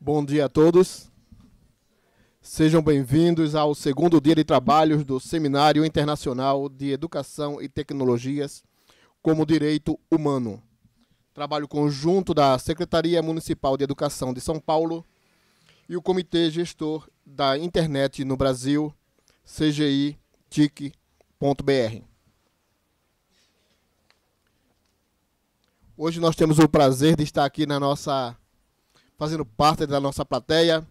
Bom dia a todos. Sejam bem-vindos ao segundo dia de trabalhos do Seminário Internacional de Educação e Tecnologias como Direito Humano. Trabalho conjunto da Secretaria Municipal de Educação de São Paulo e o Comitê Gestor da Internet no Brasil, CGI-TIC.br. Hoje nós temos o prazer de estar aqui fazendo parte da nossa plateia,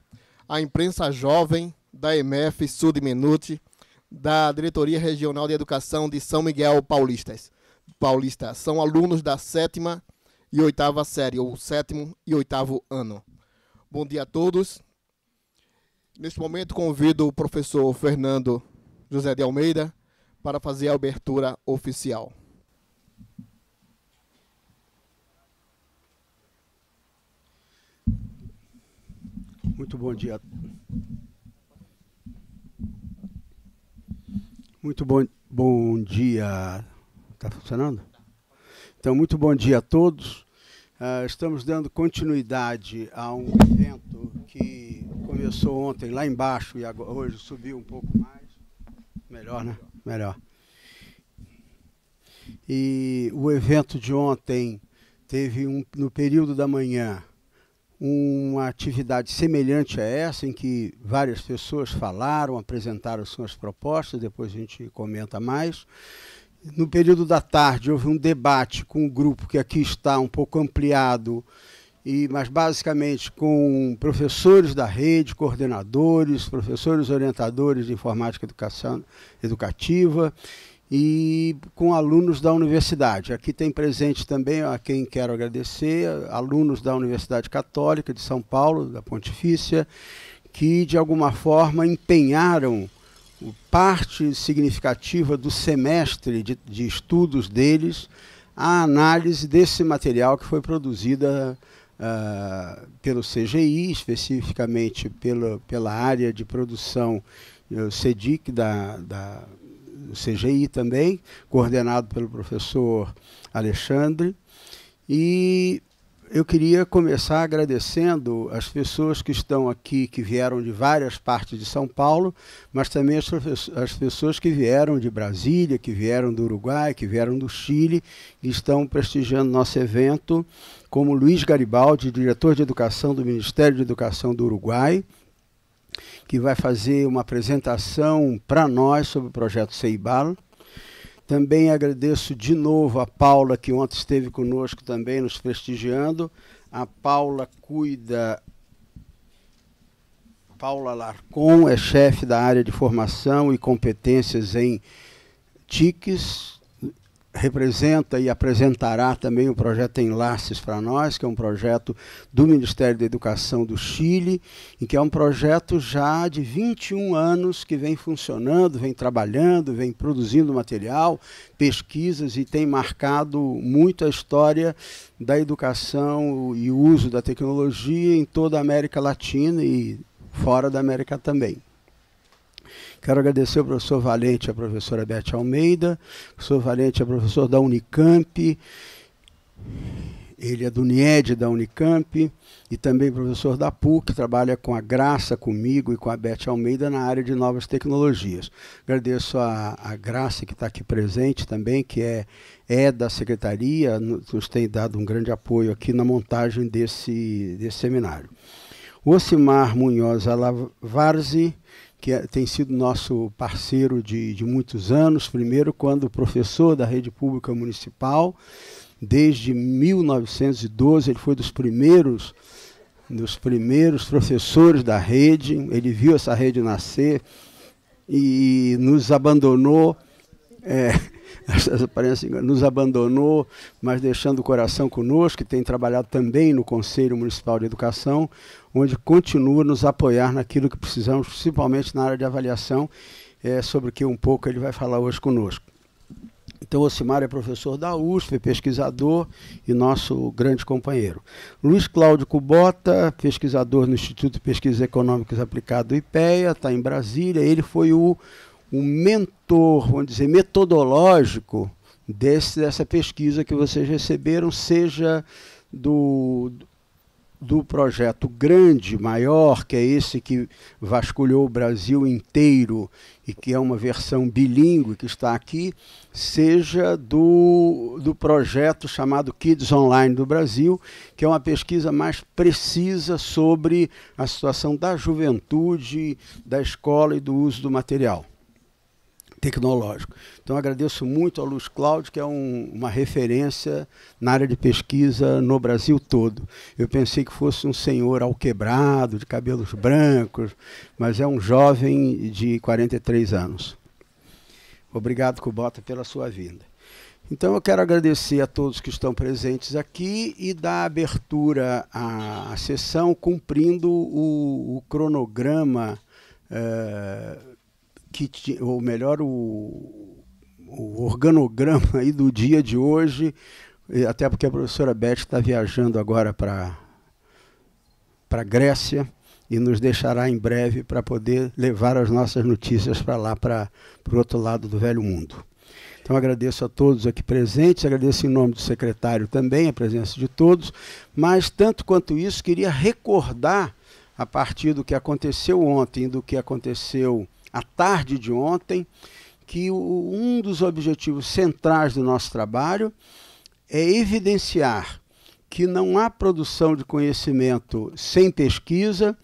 a imprensa jovem da EMEF Sul-Minute, da Diretoria Regional de Educação de São Miguel Paulista. São alunos da 7ª e 8ª série, ou 7º e 8º ano. Bom dia a todos. Neste momento convido o professor Fernando José de Almeida para fazer a abertura oficial. Muito bom dia. Muito bom dia. Está funcionando? Então, muito bom dia a todos. Estamos dando continuidade a um evento que começou ontem lá embaixo e agora, hoje subiu um pouco mais. Melhor, né? Melhor. E o evento de ontem teve no período da manhã uma atividade semelhante a essa, em que várias pessoas falaram, apresentaram suas propostas, depois a gente comenta mais. No período da tarde houve um debate com um grupo que aqui está um pouco ampliado, mas basicamente com professores da rede, coordenadores, professores orientadores de informática educativa, e com alunos da universidade. Aqui tem presente também, a quem quero agradecer, alunos da Universidade Católica de São Paulo, da Pontifícia, que de alguma forma empenharam parte significativa do semestre de estudos deles a análise desse material que foi produzida pelo CGI, especificamente pela área de produção CEDIC do CGI também, coordenado pelo professor Alexandre. E eu queria começar agradecendo as pessoas que estão aqui, que vieram de várias partes de São Paulo, mas também as pessoas que vieram de Brasília, que vieram do Uruguai, que vieram do Chile, e estão prestigiando nosso evento, como Luiz Garibaldi, diretor de Educação do Ministério de Educação do Uruguai, que vai fazer uma apresentação para nós sobre o projeto Ceibal. Também agradeço de novo a Paula, que ontem esteve conosco também, nos prestigiando. A Paula Paula Larcon é chefe da área de formação e competências em TICs, representa e apresentará também o projeto Enlaces para Nós, que é um projeto do Ministério da Educação do Chile, e que é um projeto já de 21 anos que vem funcionando, vem trabalhando, vem produzindo material, pesquisas, e tem marcado muito a história da educação e o uso da tecnologia em toda a América Latina e fora da América também. Quero agradecer ao professor Valente e à professora Beth Almeida. O professor Valente é professor da Unicamp, ele é do NIED da Unicamp, e também professor da PUC, trabalha com a Graça, comigo e com a Beth Almeida na área de novas tecnologias. Agradeço a Graça, que está aqui presente também, que é da secretaria, nos tem dado um grande apoio aqui na montagem desse seminário. O Ocimar Munhoz Alavarzi, que tem sido nosso parceiro de muitos anos, primeiro quando professor da rede pública municipal, desde 1912, ele foi dos primeiros professores da rede, ele viu essa rede nascer e nos abandonou, nos abandonou, mas deixando o coração conosco, que tem trabalhado também no Conselho Municipal de Educação, onde continua nos apoiar naquilo que precisamos, principalmente na área de avaliação, sobre o que um pouco ele vai falar hoje conosco. Então, o Ocimar é professor da USP, pesquisador e nosso grande companheiro. Luiz Cláudio Kubota, pesquisador no Instituto de Pesquisas Econômicas Aplicadas do IPEA, está em Brasília. Ele foi o mentor, vamos dizer, metodológico dessa pesquisa que vocês receberam, seja do do projeto grande, maior, que é esse que vasculhou o Brasil inteiro e que é uma versão bilíngue que está aqui, seja do projeto chamado Kids Online do Brasil, que é uma pesquisa mais precisa sobre a situação da juventude, da escola e do uso do material tecnológico. Então, agradeço muito ao Luiz Cláudio, que é uma referência na área de pesquisa no Brasil todo. Eu pensei que fosse um senhor alquebrado, de cabelos brancos, mas é um jovem de 43 anos. Obrigado, Kubota, pela sua vinda. Então, eu quero agradecer a todos que estão presentes aqui e dar abertura à sessão, cumprindo o cronograma ou melhor, o organograma aí do dia de hoje, até porque a professora Beth está viajando agora para a Grécia e nos deixará em breve para poder levar as nossas notícias para lá, para o outro lado do velho mundo. Então, agradeço a todos aqui presentes, agradeço em nome do secretário também a presença de todos, mas, tanto quanto isso, queria recordar, a partir do que aconteceu ontem, do que aconteceu à tarde de ontem, que um dos objetivos centrais do nosso trabalho é evidenciar que não há produção de conhecimento sem pesquisa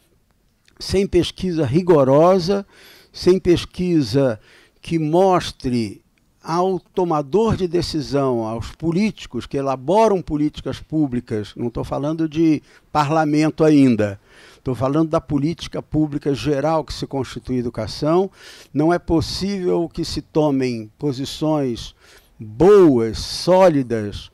rigorosa, sem pesquisa que mostre ao tomador de decisão, aos políticos que elaboram políticas públicas, não estou falando de parlamento ainda, estou falando da política pública geral que se constitui a educação. Não é possível que se tomem posições boas, sólidas,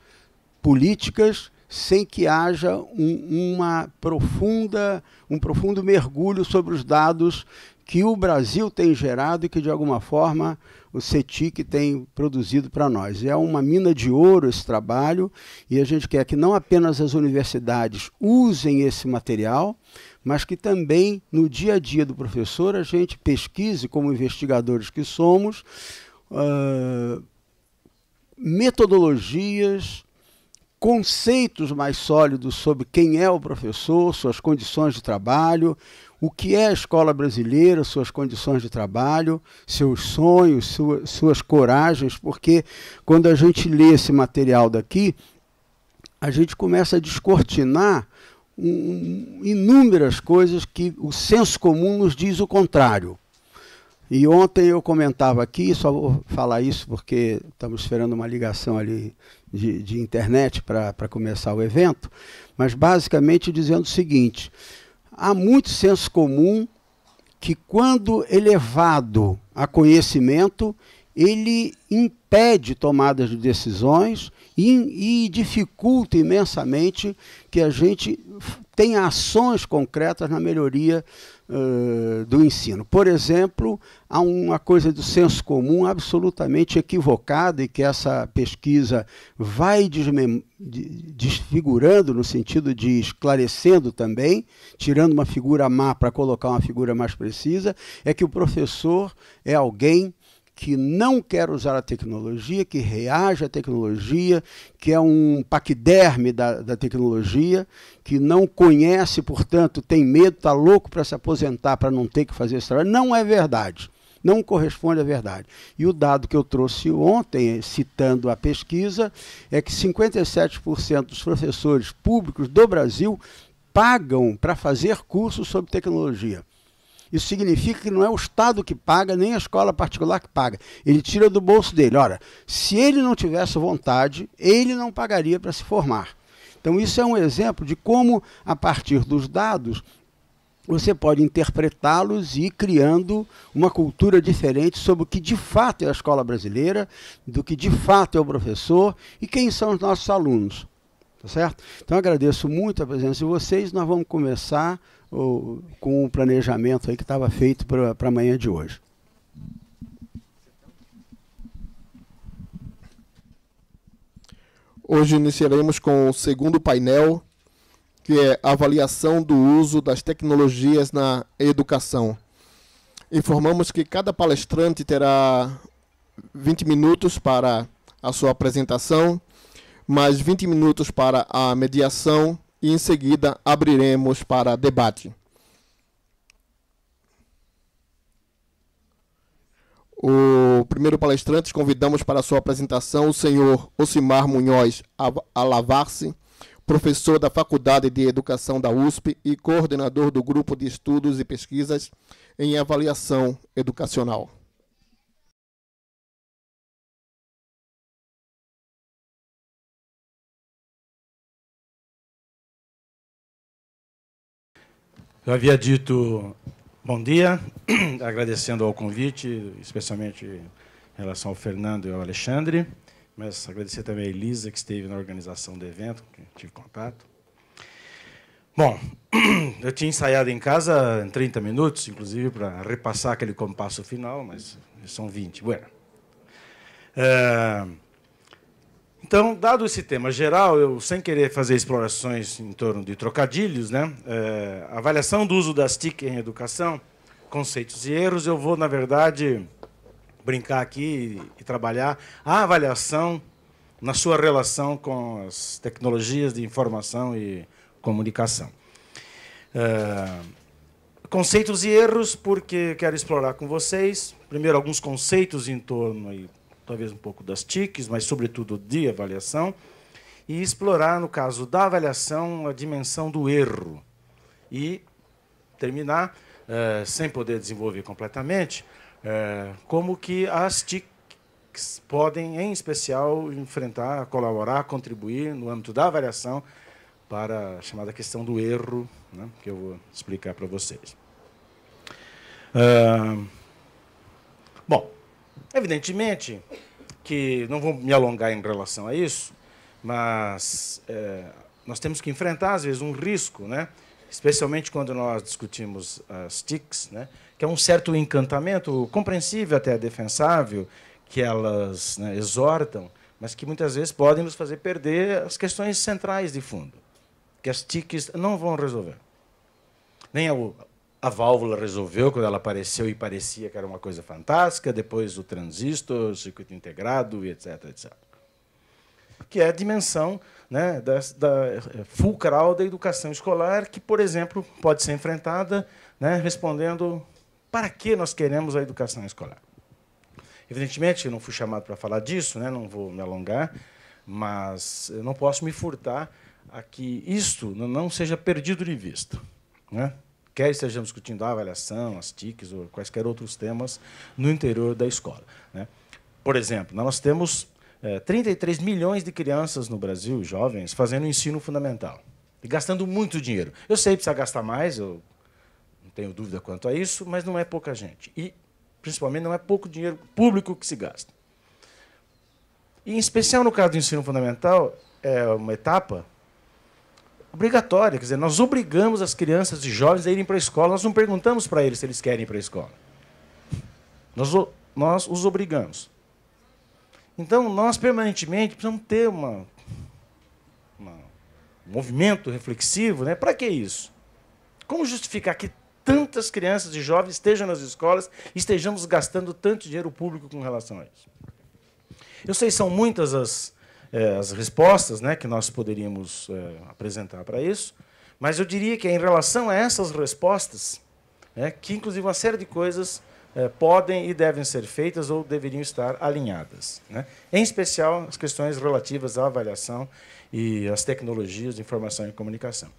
políticas, sem que haja um profundo mergulho sobre os dados que o Brasil tem gerado e que, de alguma forma, o CETIC tem produzido para nós. É uma mina de ouro esse trabalho, e a gente quer que não apenas as universidades usem esse material, mas que também, no dia a dia do professor, a gente pesquise, como investigadores que somos, metodologias, conceitos mais sólidos sobre quem é o professor, suas condições de trabalho, o que é a escola brasileira, suas condições de trabalho, seus sonhos, suas coragens, porque quando a gente lê esse material daqui, a gente começa a descortinar inúmeras coisas que o senso comum nos diz o contrário. E ontem eu comentava aqui, só vou falar isso porque estamos esperando uma ligação ali de internet para começar o evento, mas basicamente dizendo o seguinte: há muito senso comum que, quando elevado a conhecimento, ele impede tomadas de decisões e dificulta imensamente que a gente tenha ações concretas na melhoria do ensino. Por exemplo, há uma coisa do senso comum absolutamente equivocada e que essa pesquisa vai desfigurando, no sentido de esclarecendo também, tirando uma figura má para colocar uma figura mais precisa, é que o professor é alguém que não quer usar a tecnologia, que reage à tecnologia, que é um paquiderme da tecnologia, que não conhece, portanto, tem medo, está louco para se aposentar, para não ter que fazer esse trabalho. Não é verdade, não corresponde à verdade. E o dado que eu trouxe ontem, citando a pesquisa, é que 57% dos professores públicos do Brasil pagam para fazer cursos sobre tecnologia. Isso significa que não é o Estado que paga, nem a escola particular que paga. Ele tira do bolso dele. Ora, se ele não tivesse vontade, ele não pagaria para se formar. Então, isso é um exemplo de como, a partir dos dados, você pode interpretá-los e ir criando uma cultura diferente sobre o que de fato é a escola brasileira, do que de fato é o professor e quem são os nossos alunos. Tá certo? Então, agradeço muito a presença de vocês. Nós vamos começar com o planejamento aí que estava feito para amanhã de hoje. Hoje iniciaremos com o segundo painel, que é a avaliação do uso das tecnologias na educação. Informamos que cada palestrante terá 20 minutos para a sua apresentação, mais 20 minutos para a mediação e, em seguida, abriremos para debate. O primeiro palestrante, convidamos para a sua apresentação o senhor Ocimar Munhoz Alavarce, professor da Faculdade de Educação da USP e coordenador do Grupo de Estudos e Pesquisas em Avaliação Educacional. Eu havia dito bom dia, agradecendo ao convite, especialmente em relação ao Fernando e ao Alexandre, mas agradecer também a Elisa, que esteve na organização do evento, que tive contato. Bom, eu tinha ensaiado em casa em 30 minutos, inclusive, para repassar aquele compasso final, mas são 20. Bueno. Então, dado esse tema geral, eu, sem querer fazer explorações em torno de trocadilhos, né, avaliação do uso das TIC em educação, conceitos e erros, eu vou, na verdade, brincar aqui e trabalhar a avaliação na sua relação com as tecnologias de informação e comunicação. Conceitos e erros, porque quero explorar com vocês, primeiro, alguns conceitos em torno aí, talvez um pouco das TICs, mas, sobretudo, de avaliação, e explorar, no caso da avaliação, a dimensão do erro. E terminar, sem poder desenvolver completamente, como que as TICs podem, em especial, enfrentar, colaborar, contribuir, no âmbito da avaliação, para a chamada questão do erro, né, que eu vou explicar para vocês. Bom, evidentemente que não vou me alongar em relação a isso, mas nós temos que enfrentar, às vezes, um risco, né? Especialmente quando nós discutimos as TICs, né? Que é um certo encantamento, compreensível até defensável, que elas, né, exortam, mas que muitas vezes podem nos fazer perder as questões centrais de fundo, que as TICs não vão resolver. Nem a válvula resolveu quando ela apareceu e parecia que era uma coisa fantástica, depois o transistor, o circuito integrado, e etc, etc. Que é a dimensão, né, da fulcral da educação escolar, que, por exemplo, pode ser enfrentada, né, respondendo para que nós queremos a educação escolar. Evidentemente, eu não fui chamado para falar disso, né, não vou me alongar, mas eu não posso me furtar a que isto não seja perdido de vista, né? Quer estejamos discutindo a avaliação, as TICs ou quaisquer outros temas no interior da escola, né? Por exemplo, nós temos 33 milhões de crianças no Brasil, jovens, fazendo ensino fundamental e gastando muito dinheiro. Eu sei que precisa gastar mais, eu não tenho dúvida quanto a isso, mas não é pouca gente. E, principalmente, não é pouco dinheiro público que se gasta. E, em especial, no caso do ensino fundamental, é uma etapa obrigatória, quer dizer, nós obrigamos as crianças e jovens a irem para a escola, nós não perguntamos para eles se eles querem ir para a escola. Nós os obrigamos. Então, nós permanentemente precisamos ter um movimento reflexivo, né? Para que isso? Como justificar que tantas crianças e jovens estejam nas escolas e estejamos gastando tanto dinheiro público com relação a isso? Eu sei que são muitas as respostas, né, que nós poderíamos apresentar para isso, mas eu diria que é em relação a essas respostas, que, inclusive, uma série de coisas podem e devem ser feitas ou deveriam estar alinhadas, né? Em especial as questões relativas à avaliação e às tecnologias de informação e comunicação.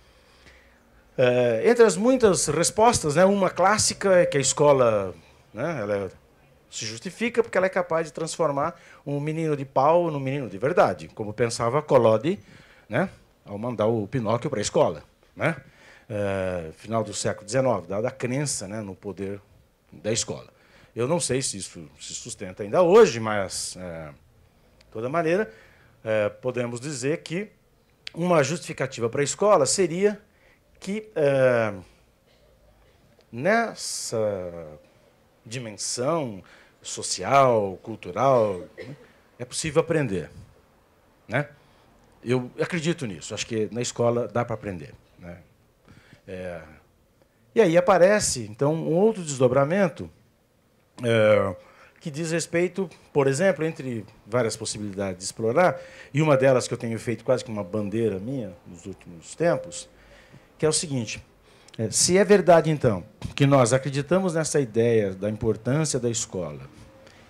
Entre as muitas respostas, né, uma clássica é que a escola, né, ela se justifica porque ela é capaz de transformar um menino de pau num menino de verdade, como pensava Collodi, né, ao mandar o Pinóquio para a escola, né, final do século XIX, dada a crença, né, no poder da escola. Eu não sei se isso se sustenta ainda hoje, mas, de toda maneira, podemos dizer que uma justificativa para a escola seria que, nessa dimensão social, cultural, é possível aprender, né? Eu acredito nisso, acho que na escola dá para aprender, né? E aí aparece, então, um outro desdobramento, que diz respeito, por exemplo, entre várias possibilidades de explorar, e uma delas que eu tenho feito quase que uma bandeira minha nos últimos tempos, que é o seguinte: se é verdade, então, que nós acreditamos nessa ideia da importância da escola,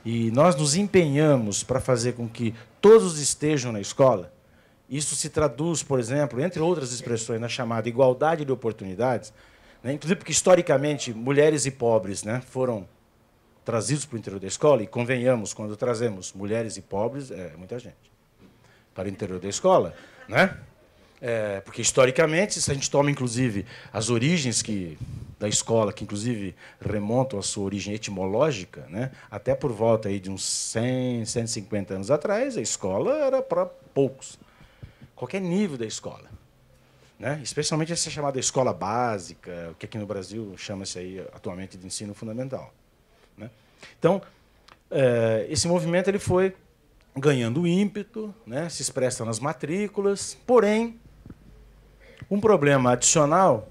e nós nos empenhamos para fazer com que todos estejam na escola, isso se traduz, por exemplo, entre outras expressões, na chamada igualdade de oportunidades, né? Inclusive porque, historicamente, mulheres e pobres, né, foram trazidos para o interior da escola, e convenhamos, quando trazemos mulheres e pobres, é muita gente para o interior da escola, né? Porque, historicamente, se a gente toma, inclusive, as origens da escola, que, inclusive, remontam à sua origem etimológica, né? Até por volta aí de uns 100, 150 anos atrás, a escola era para poucos. Qualquer nível da escola, né? Especialmente essa chamada escola básica, que aqui no Brasil chama-se aí atualmente de ensino fundamental, né? Então, esse movimento ele foi ganhando ímpeto, né? Se expressa nas matrículas, porém, um problema adicional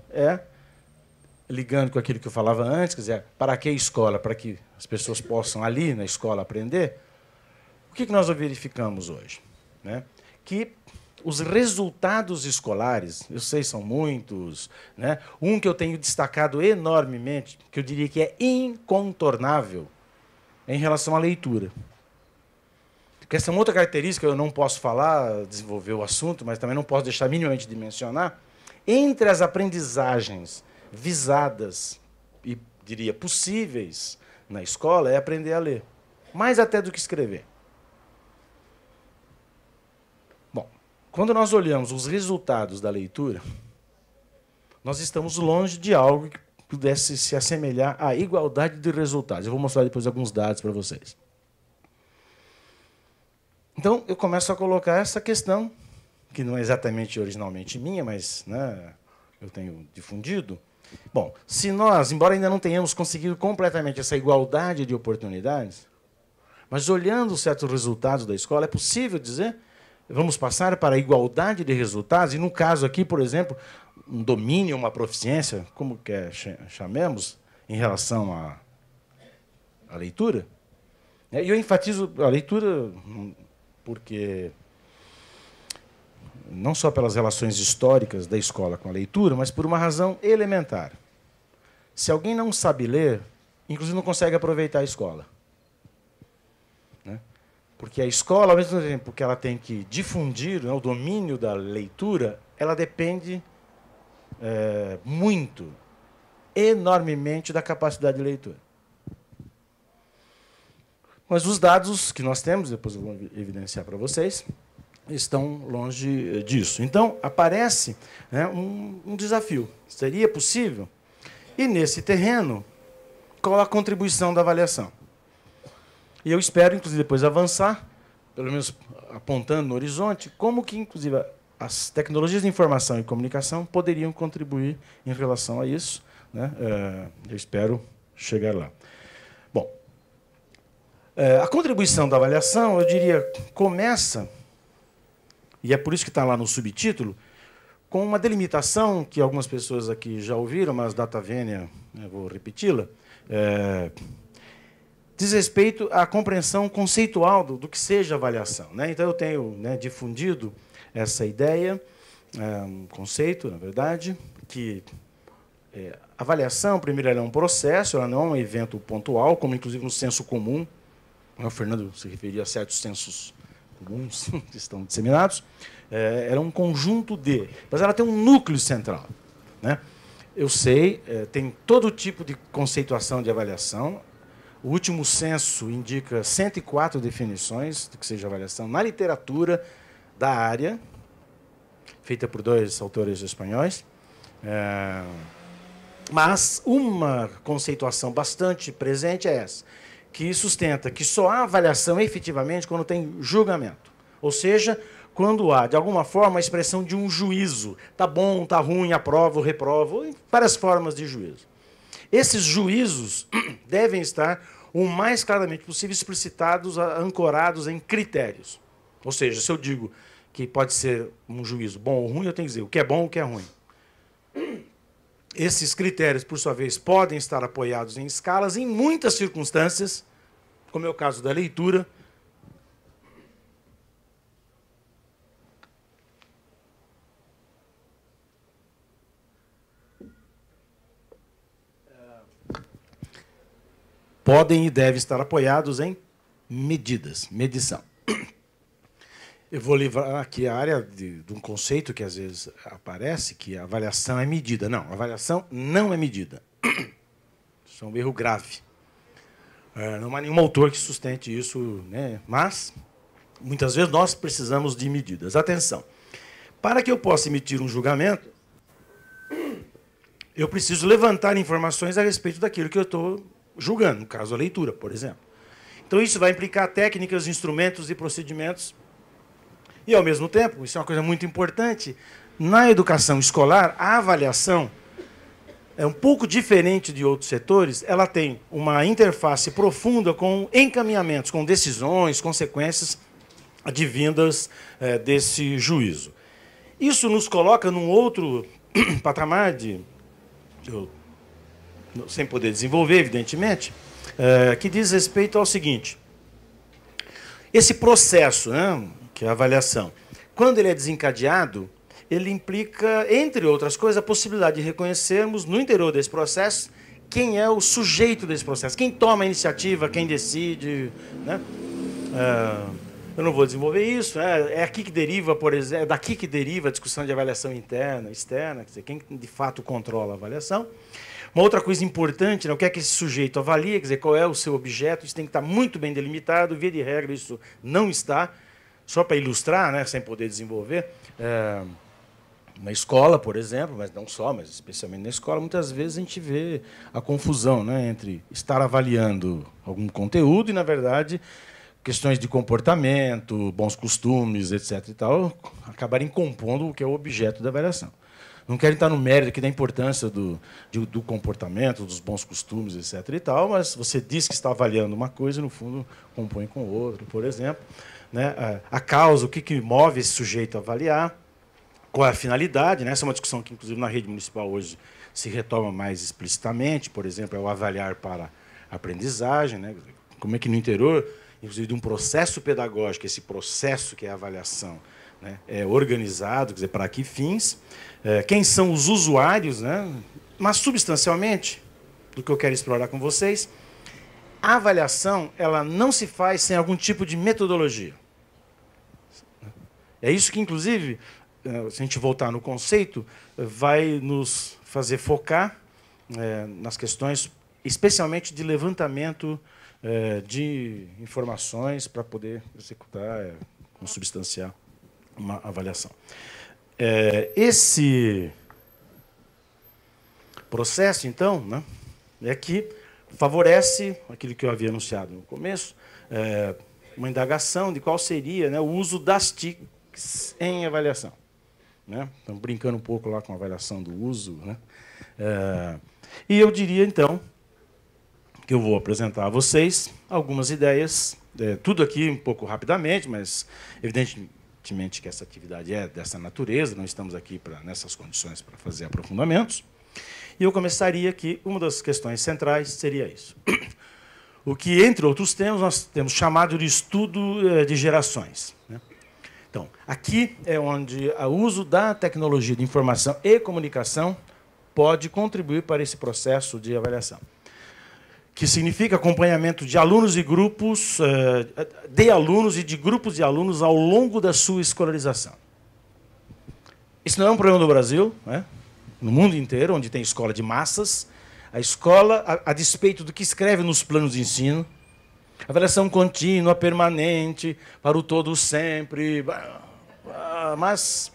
ligando com aquilo que eu falava antes, quer dizer, para que escola? Para que as pessoas possam ali na escola aprender. O que nós verificamos hoje, né? Que os resultados escolares, eu sei, são muitos, né? Um que eu tenho destacado enormemente, que eu diria que é incontornável, é em relação à leitura. Porque essa é uma outra característica, eu não posso falar, desenvolver o assunto, mas também não posso deixar minimamente de mencionar. Entre as aprendizagens visadas e, diria, possíveis na escola, é aprender a ler. Mais até do que escrever. Bom, quando nós olhamos os resultados da leitura, nós estamos longe de algo que pudesse se assemelhar à igualdade de resultados. Eu vou mostrar depois alguns dados para vocês. Então, eu começo a colocar essa questão, que não é exatamente originalmente minha, mas, né, eu tenho difundido. Bom, se nós, embora ainda não tenhamos conseguido completamente essa igualdade de oportunidades, mas olhando certos resultados da escola, é possível dizer, vamos passar para a igualdade de resultados, e no caso aqui, por exemplo, um domínio, uma proficiência, como quer chamemos, em relação à leitura. E eu enfatizo a leitura porque, não só pelas relações históricas da escola com a leitura, mas por uma razão elementar. Se alguém não sabe ler, inclusive não consegue aproveitar a escola. Né? Porque a escola, ao mesmo tempo que ela tem que difundir, né, o domínio da leitura, ela depende muito, enormemente, da capacidade de leitura. Mas os dados que nós temos, depois eu vou evidenciar para vocês, estão longe disso. Então, aparece, né, um desafio. Seria possível? E, nesse terreno, qual a contribuição da avaliação? E eu espero, inclusive, depois avançar, pelo menos apontando no horizonte, como que, inclusive, as tecnologias de informação e comunicação poderiam contribuir em relação a isso, né? Eu espero chegar lá. Bom, a contribuição da avaliação, eu diria, começa, e é por isso que está lá no subtítulo, com uma delimitação que algumas pessoas aqui já ouviram, mas data vênia, vou repeti-la, diz respeito à compreensão conceitual do que seja avaliação, né? Então, eu tenho, né, difundido essa ideia, um conceito, na verdade, que avaliação, primeiro, ela é um processo, ela não é um evento pontual, como, inclusive, no senso comum. O Fernando se referia a certos sensos comuns que estão disseminados. Era um conjunto de... Mas ela tem um núcleo central, né? Eu sei, tem todo tipo de conceituação de avaliação. O último censo indica 104 definições do que seja avaliação na literatura da área, feita por 2 autores espanhóis. Mas uma conceituação bastante presente é essa, que sustenta que só há avaliação efetivamente quando tem julgamento. Ou seja, quando há, de alguma forma, a expressão de um juízo. Está bom, está ruim, aprovo, reprovo, várias formas de juízo. Esses juízos devem estar o mais claramente possível explicitados, ancorados em critérios. Ou seja, se eu digo que pode ser um juízo bom ou ruim, eu tenho que dizer o que é bom e o que é ruim. Esses critérios, por sua vez, podem estar apoiados em escalas, em muitas circunstâncias, como é o caso da leitura, podem e devem estar apoiados em medidas, medição. Eu vou livrar aqui a área de um conceito que às vezes aparece, que a avaliação é medida. Não, a avaliação não é medida. Isso é um erro grave. Não há nenhum autor que sustente isso, né? Mas, muitas vezes, nós precisamos de medidas. Atenção, para que eu possa emitir um julgamento, eu preciso levantar informações a respeito daquilo que eu estou julgando, no caso, a leitura, por exemplo. Então, isso vai implicar técnicas, instrumentos e procedimentos. E, ao mesmo tempo, isso é uma coisa muito importante, na educação escolar, a avaliação é um pouco diferente de outros setores, ela tem uma interface profunda com encaminhamentos, com decisões, consequências advindas desse juízo. Isso nos coloca num outro patamar de... sem poder desenvolver, evidentemente, que diz respeito ao seguinte. Esse processo, né, que é a avaliação, quando ele é desencadeado, ele implica, entre outras coisas, a possibilidade de reconhecermos, no interior desse processo, quem é o sujeito desse processo, quem toma a iniciativa, quem decide. Né? Eu não vou desenvolver isso, é aqui que deriva, por exemplo, é daqui que deriva a discussão de avaliação interna, externa, quer dizer, quem de fato controla a avaliação. Uma outra coisa importante, né, o que é que esse sujeito avalia, quer dizer, qual é o seu objeto, isso tem que estar muito bem delimitado, via de regra isso não está. Só para ilustrar, né, sem poder desenvolver, na escola, por exemplo, mas não só, mas especialmente na escola, muitas vezes a gente vê a confusão, né, entre estar avaliando algum conteúdo e, na verdade, questões de comportamento, bons costumes, etc. e tal, acabarem compondo o que é o objeto da avaliação. Não quero entrar no mérito aqui da importância do comportamento, dos bons costumes, etc. e tal, mas você diz que está avaliando uma coisa e, no fundo, compõe com outra, por exemplo. Né, a causa, o que move esse sujeito a avaliar, qual é a finalidade, né? Essa é uma discussão que, inclusive, na rede municipal hoje se retoma mais explicitamente, por exemplo, é o avaliar para a aprendizagem, né? Como é que no interior, inclusive de um processo pedagógico, esse processo que é a avaliação, né, é organizado, quer dizer, para que fins, quem são os usuários, né? Mas, substancialmente, do que eu quero explorar com vocês, a avaliação ela não se faz sem algum tipo de metodologia. É isso que, inclusive, se a gente voltar no conceito, vai nos fazer focar nas questões, especialmente de levantamento de informações para poder executar, consubstanciar uma avaliação. Esse processo, então, né, é que favorece aquilo que eu havia anunciado no começo, uma indagação de qual seria, né, o uso das TICs em avaliação. Né? Estamos brincando um pouco lá com a avaliação do uso. Né? E eu diria, então, que eu vou apresentar a vocês algumas ideias, tudo aqui um pouco rapidamente, mas, evidentemente, que essa atividade é dessa natureza, não estamos aqui nessas condições para fazer aprofundamentos. E eu começaria aqui, uma das questões centrais seria isso. O que, entre outros temas, nós temos chamado de estudo de gerações. Né? Então, aqui é onde o uso da tecnologia de informação e comunicação pode contribuir para esse processo de avaliação, que significa acompanhamento de alunos e grupos, de alunos e de grupos de alunos ao longo da sua escolarização. Isso não é um problema do Brasil, né? No mundo inteiro, onde tem escola de massas, a escola, a despeito do que escreve nos planos de ensino, avaliação contínua, permanente, para o todo sempre, mas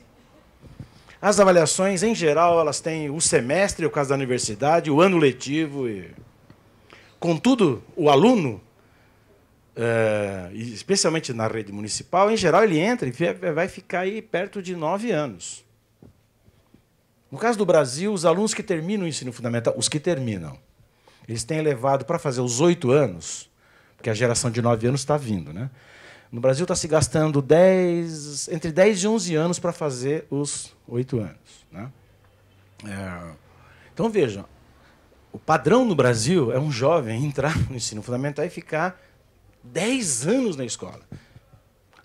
as avaliações, em geral, elas têm o semestre, o caso da universidade, o ano letivo. Contudo, o aluno, especialmente na rede municipal, em geral, ele entra e vai ficar aí perto de 9 anos. No caso do Brasil, os alunos que terminam o ensino fundamental, os que terminam, eles têm levado para fazer os 8 anos, porque a geração de 9 anos está vindo. Né? No Brasil está se gastando entre 10 e 11 anos para fazer os 8 anos. Né? Então, vejam, o padrão no Brasil é um jovem entrar no ensino fundamental e ficar 10 anos na escola.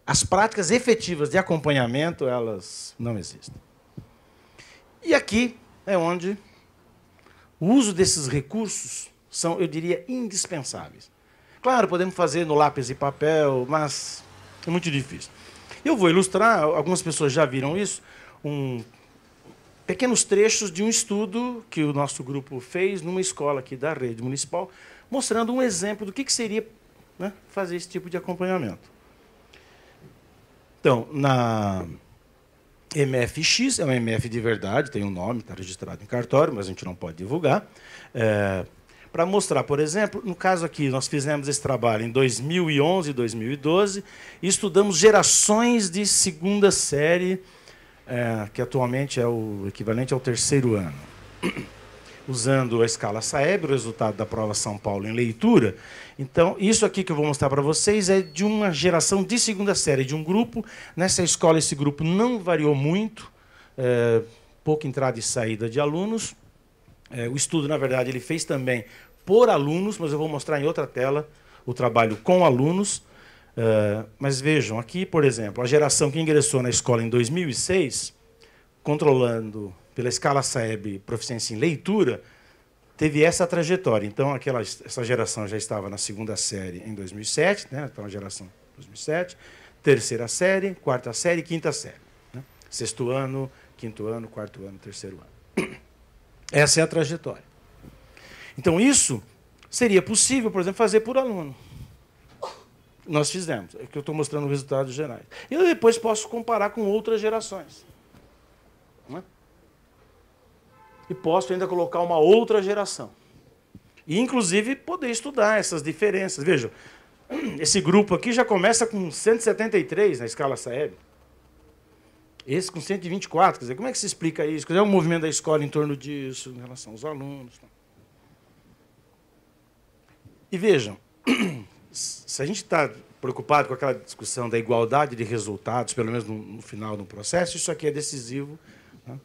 As práticas efetivas de acompanhamento, elas não existem. E aqui é onde o uso desses recursos são, eu diria, indispensáveis. Claro, podemos fazer no lápis e papel, mas é muito difícil. Eu vou ilustrar, algumas pessoas já viram isso, pequenos trechos de um estudo que o nosso grupo fez numa escola aqui da rede municipal, mostrando um exemplo do que seria, né, fazer esse tipo de acompanhamento. Então, na MFX, é uma MF de verdade, tem um nome, está registrado em cartório, mas a gente não pode divulgar. Para mostrar, por exemplo, no caso aqui, nós fizemos esse trabalho em 2011 e 2012, e estudamos gerações de segunda série, que atualmente é o equivalente ao 3º ano. Usando a escala SAEB, o resultado da prova São Paulo em leitura. Então, isso aqui que eu vou mostrar para vocês é de uma geração de segunda série, de um grupo. Nessa escola, esse grupo não variou muito, pouca entrada e saída de alunos. O estudo, na verdade, ele fez também por alunos, mas eu vou mostrar em outra tela o trabalho com alunos. Mas vejam, aqui, por exemplo, a geração que ingressou na escola em 2006, controlando pela escala SAEB proficiência em leitura, teve essa trajetória. Então, essa geração já estava na segunda série em 2007, né? Então, a geração 2007, terceira série, quarta série e quinta série. Né? 6º ano, 5º ano, 4º ano, 3º ano. Essa é a trajetória. Então, isso seria possível, por exemplo, fazer por aluno. Nós fizemos, é que eu estou mostrando os resultados gerais. E eu depois posso comparar com outras gerações. Não é? E posso ainda colocar uma outra geração. E, inclusive, poder estudar essas diferenças. Vejam, esse grupo aqui já começa com 173 na escala SAEB. Esse com 124. Quer dizer, como é que se explica isso? Quer dizer, é o movimento da escola em torno disso, em relação aos alunos. E vejam, se a gente está preocupado com aquela discussão da igualdade de resultados, pelo menos no final do processo, isso aqui é decisivo. Né?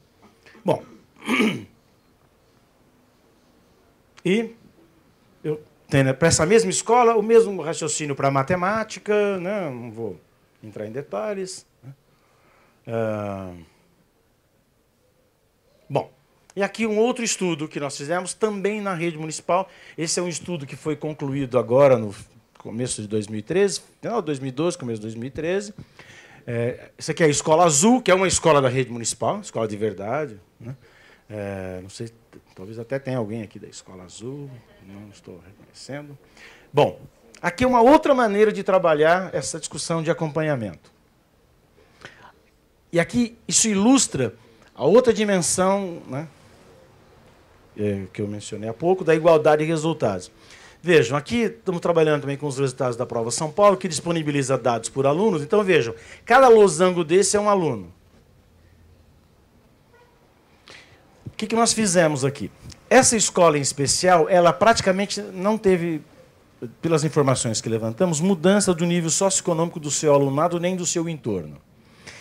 Bom, e eu tenho para essa mesma escola o mesmo raciocínio para a matemática, né? Não vou entrar em detalhes. Né? Bom, e aqui um outro estudo que nós fizemos também na rede municipal. Esse é um estudo que foi concluído agora no começo de 2013, final de 2012, começo de 2013. Essa aqui é a Escola Azul, que é uma escola da rede municipal, escola de verdade. Né? Não sei, talvez até tenha alguém aqui da Escola Azul, não estou reconhecendo. Bom, aqui é uma outra maneira de trabalhar essa discussão de acompanhamento. E aqui isso ilustra a outra dimensão, né, que eu mencionei há pouco, da igualdade de resultados. Vejam, aqui estamos trabalhando também com os resultados da prova São Paulo, que disponibiliza dados por alunos. Então, vejam, cada losango desse é um aluno. O que nós fizemos aqui? Essa escola em especial, ela praticamente não teve, pelas informações que levantamos, mudança do nível socioeconômico do seu alunado nem do seu entorno.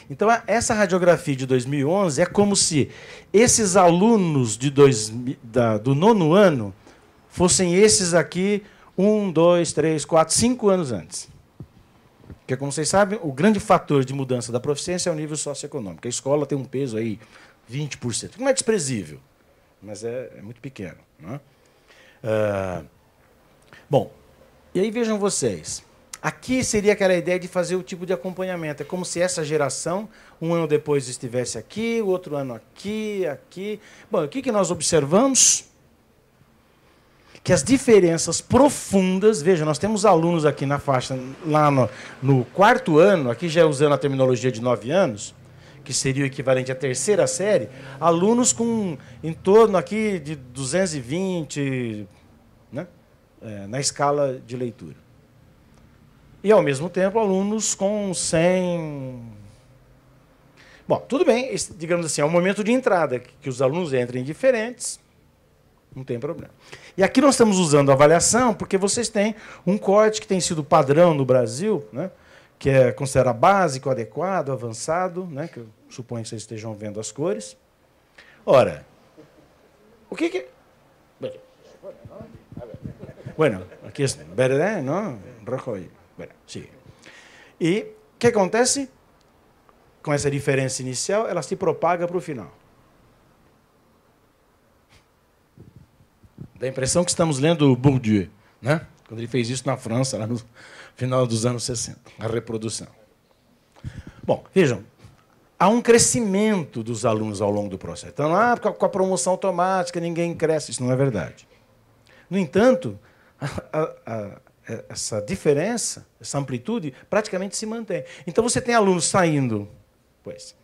Então, essa radiografia de 2011 é como se esses alunos do 9º ano fossem esses aqui 1, 2, 3, 4, 5 anos antes. Porque, como vocês sabem, o grande fator de mudança da proficiência é o nível socioeconômico. A escola tem um peso aí 20%. Não é desprezível, mas é muito pequeno. Né? Bom, e aí vejam vocês. Aqui seria aquela ideia de fazer o tipo de acompanhamento. É como se essa geração, um ano depois, estivesse aqui, o outro ano aqui, aqui. Bom, o que nós observamos? Que as diferenças profundas... Veja, nós temos alunos aqui na faixa, lá no 4º ano, aqui já usando a terminologia de 9 anos, que seria o equivalente à 3ª série, alunos com em torno aqui de 220, né, na escala de leitura. E, ao mesmo tempo, alunos com 100... Bom, tudo bem, digamos assim, é um momento de entrada, que os alunos entrem diferentes, não tem problema. E aqui nós estamos usando a avaliação porque vocês têm um corte que tem sido padrão no Brasil, né, que é considerado básico, adequado, avançado, né, que eu suponho que vocês estejam vendo as cores. Ora, o que... Bueno, aquí es verde, ¿no? Rojo y... Sim. E o que acontece? Com essa diferença inicial, ela se propaga para o final. Dá a impressão que estamos lendo Bourdieu, né? Quando ele fez isso na França, lá no final dos anos 60, a reprodução. Bom, vejam, há um crescimento dos alunos ao longo do processo. Então, com a promoção automática, ninguém cresce. Isso não é verdade. No entanto, essa diferença, essa amplitude, praticamente se mantém. Então, você tem alunos saindo. Pois,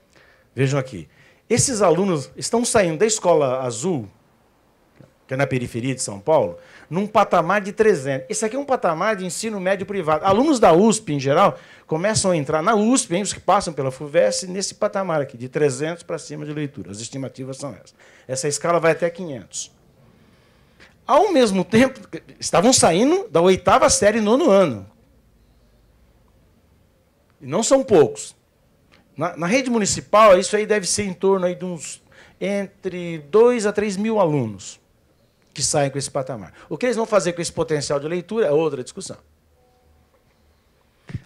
vejam aqui. Esses alunos estão saindo da escola azul, que é na periferia de São Paulo, num patamar de 300. Esse aqui é um patamar de ensino médio privado. Alunos da USP, em geral, começam a entrar na USP, os que passam pela FUVEST, nesse patamar aqui, de 300 para cima de leitura. As estimativas são essas. Essa escala vai até 500. Ao mesmo tempo, estavam saindo da 8ª série, 9º ano. E não são poucos. Na rede municipal, isso aí deve ser em torno aí de uns entre 2 a 3 mil alunos que saem com esse patamar. O que eles vão fazer com esse potencial de leitura é outra discussão.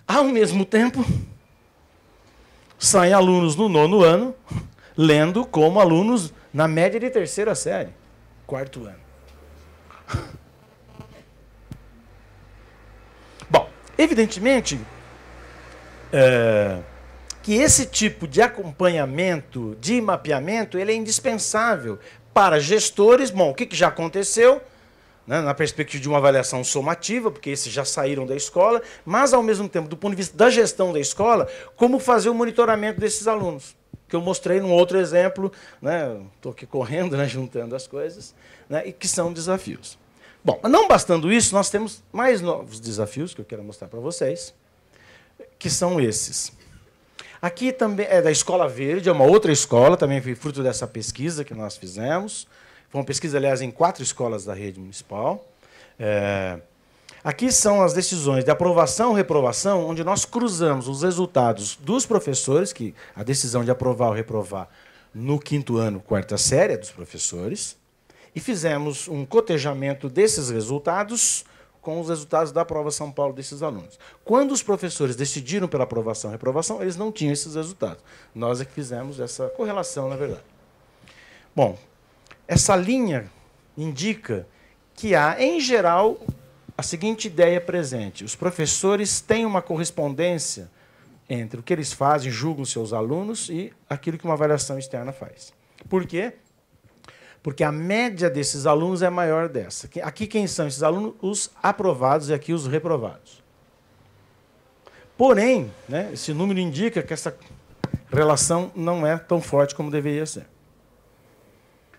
Ao mesmo tempo, saem alunos no 9º ano, lendo como alunos na média de 3ª série, 4º ano. Bom, evidentemente, que esse tipo de acompanhamento, de mapeamento, ele é indispensável para gestores. Bom, o que já aconteceu, né, na perspectiva de uma avaliação somativa, porque esses já saíram da escola, mas, ao mesmo tempo, do ponto de vista da gestão da escola, como fazer o monitoramento desses alunos, que eu mostrei num outro exemplo, né, estou aqui correndo, né, juntando as coisas, né, e que são desafios. Bom, não bastando isso, nós temos mais novos desafios que eu quero mostrar para vocês, que são esses. Aqui também é da Escola Verde, é uma outra escola, também foi fruto dessa pesquisa que nós fizemos. Foi uma pesquisa, aliás, em 4 escolas da rede municipal. Aqui são as decisões de aprovação ou reprovação, onde nós cruzamos os resultados dos professores, que a decisão de aprovar ou reprovar no 5º ano, 4ª série, é dos professores, e fizemos um cotejamento desses resultados com os resultados da prova São Paulo desses alunos. Quando os professores decidiram pela aprovação e reprovação, eles não tinham esses resultados. Nós é que fizemos essa correlação, na verdade. Bom, essa linha indica que há, em geral, a seguinte ideia presente. Os professores têm uma correspondência entre o que eles fazem, julgam seus alunos, e aquilo que uma avaliação externa faz. Por quê? Porque a média desses alunos é maior dessa. Aqui quem são esses alunos? Os aprovados e aqui os reprovados. Porém, né, esse número indica que essa relação não é tão forte como deveria ser.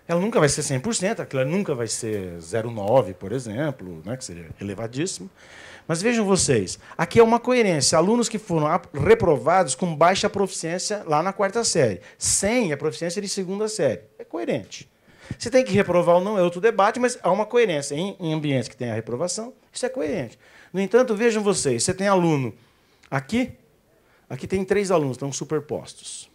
Ela nunca vai ser 100%, aquilo nunca vai ser 0,9, por exemplo, né, que seria elevadíssimo. Mas vejam vocês, aqui é uma coerência. Alunos que foram reprovados com baixa proficiência lá na 4ª série. 100 é proficiência de 2ª série. É coerente. Se tem que reprovar ou não é outro debate, mas há uma coerência. Em ambientes que tem a reprovação, isso é coerente. No entanto, vejam vocês, você tem aluno aqui tem 3 alunos, estão superpostos,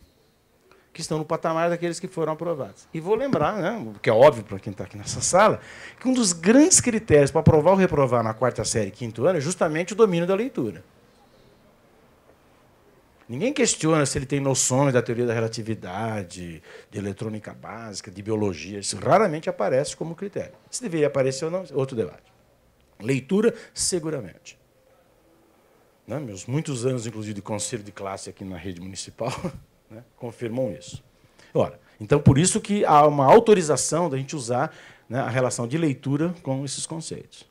que estão no patamar daqueles que foram aprovados. E vou lembrar, né, que é óbvio para quem está aqui nessa sala, que um dos grandes critérios para aprovar ou reprovar na 4ª série e 5º ano é justamente o domínio da leitura. Ninguém questiona se ele tem noções da teoria da relatividade, de eletrônica básica, de biologia. Isso raramente aparece como critério. Se deveria aparecer ou não, outro debate. Leitura, seguramente. Né? Meus muitos anos, inclusive, de conselho de classe aqui na rede municipal, né, confirmam isso. Ora, então, por isso que há uma autorização da gente usar, né, a relação de leitura com esses conceitos.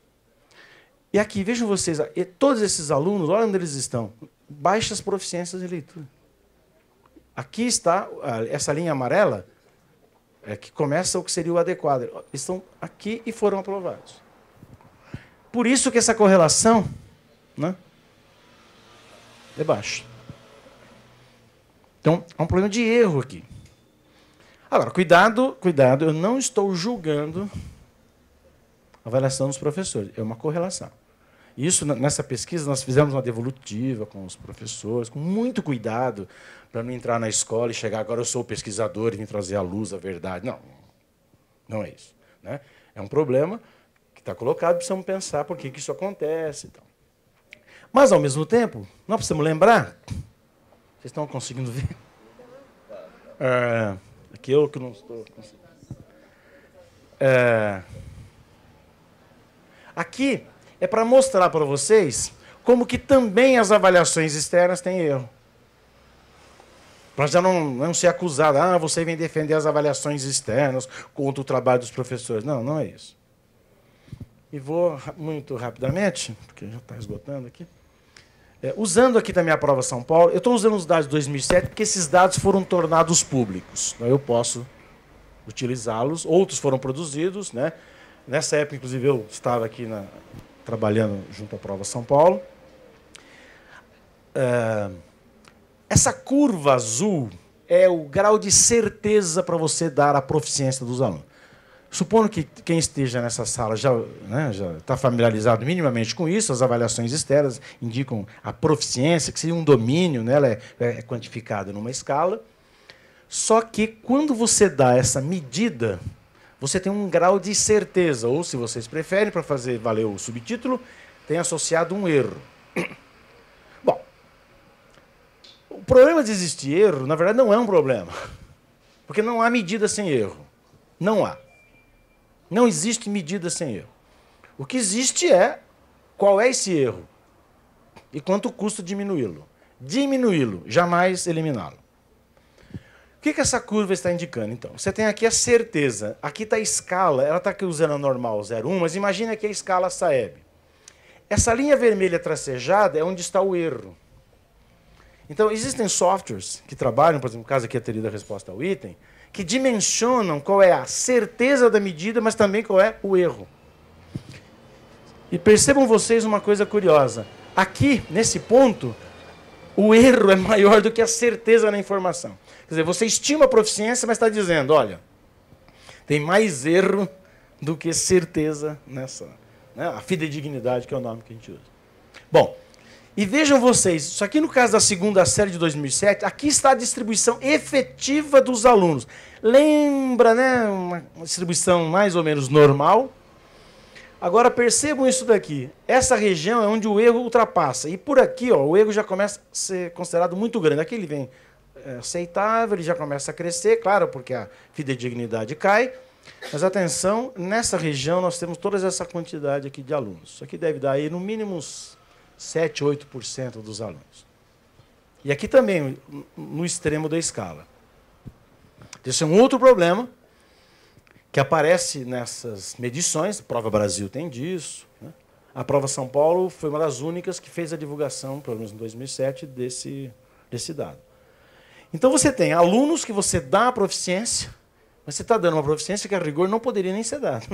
E aqui, vejam vocês, todos esses alunos, olha onde eles estão. Baixas proficiências em leitura. Aqui está essa linha amarela, que começa o que seria o adequado. Eles estão aqui e foram aprovados. Por isso que essa correlação, né, é baixa. Então, há um problema de erro aqui. Agora, cuidado, eu não estou julgando a avaliação dos professores. É uma correlação. Isso, nessa pesquisa, nós fizemos uma devolutiva com os professores, com muito cuidado, para não entrar na escola e chegar, agora eu sou o pesquisador e vim trazer à luz a verdade. Não, não é isso. Né? É um problema que está colocado, precisamos pensar por que isso acontece. Então. Mas, ao mesmo tempo, nós precisamos lembrar... Vocês estão conseguindo ver? Aqui eu que não estou conseguindo. Aqui é para mostrar para vocês como que também as avaliações externas têm erro. Para já não ser acusado, você vem defender as avaliações externas contra o trabalho dos professores. Não, não é isso. E vou muito rapidamente, porque já está esgotando aqui. Usando aqui também a prova São Paulo, eu estou usando os dados de 2007 porque esses dados foram tornados públicos. Então eu posso utilizá-los, outros foram produzidos, né? Nessa época, inclusive, eu estava aqui trabalhando junto à prova São Paulo. Essa curva azul é o grau de certeza para você dar a proficiência dos alunos. Supondo que quem esteja nessa sala já está familiarizado minimamente com isso, as avaliações externas indicam a proficiência, que seria um domínio, né? Ela é quantificada numa escala. Só que, quando você dá essa medida, você tem um grau de certeza, ou, se vocês preferem, para fazer valer o subtítulo, tem associado um erro. Bom, o problema de existir erro, na verdade, não é um problema. Porque não há medida sem erro. Não há. Não existe medida sem erro. O que existe é qual é esse erro e quanto custa diminuí-lo. Diminuí-lo, jamais eliminá-lo. O que essa curva está indicando, então? Você tem aqui a certeza. Aqui está a escala. Ela está aqui usando a normal 0,1, mas imagine aqui a escala Saeb. Essa linha vermelha tracejada é onde está o erro. Então, existem softwares que trabalham, por exemplo, no caso aqui a teoria da resposta ao item, que dimensionam qual é a certeza da medida, mas também qual é o erro. E percebam vocês uma coisa curiosa. Aqui, nesse ponto, o erro é maior do que a certeza na informação. Quer dizer, você estima a proficiência, mas está dizendo, olha, tem mais erro do que certeza nessa. Né? A fidedignidade, que é o nome que a gente usa. Bom, e vejam vocês, isso aqui no caso da segunda série de 2007, aqui está a distribuição efetiva dos alunos. Lembra, né, uma distribuição mais ou menos normal. Agora percebam isso daqui. Essa região é onde o erro ultrapassa. E por aqui, ó, o erro já começa a ser considerado muito grande. Aqui ele vem aceitável, ele já começa a crescer, claro, porque a fidedignidade cai. Mas atenção, nessa região nós temos toda essa quantidade aqui de alunos. Isso aqui deve dar aí no mínimo uns 7, 8% dos alunos. E aqui também, no extremo da escala. Esse é um outro problema que aparece nessas medições. A Prova Brasil tem disso. Né? A Prova São Paulo foi uma das únicas que fez a divulgação, pelo menos em 2007, desse dado. Então, você tem alunos que você dá a proficiência, mas você está dando uma proficiência que, a rigor, não poderia nem ser dada.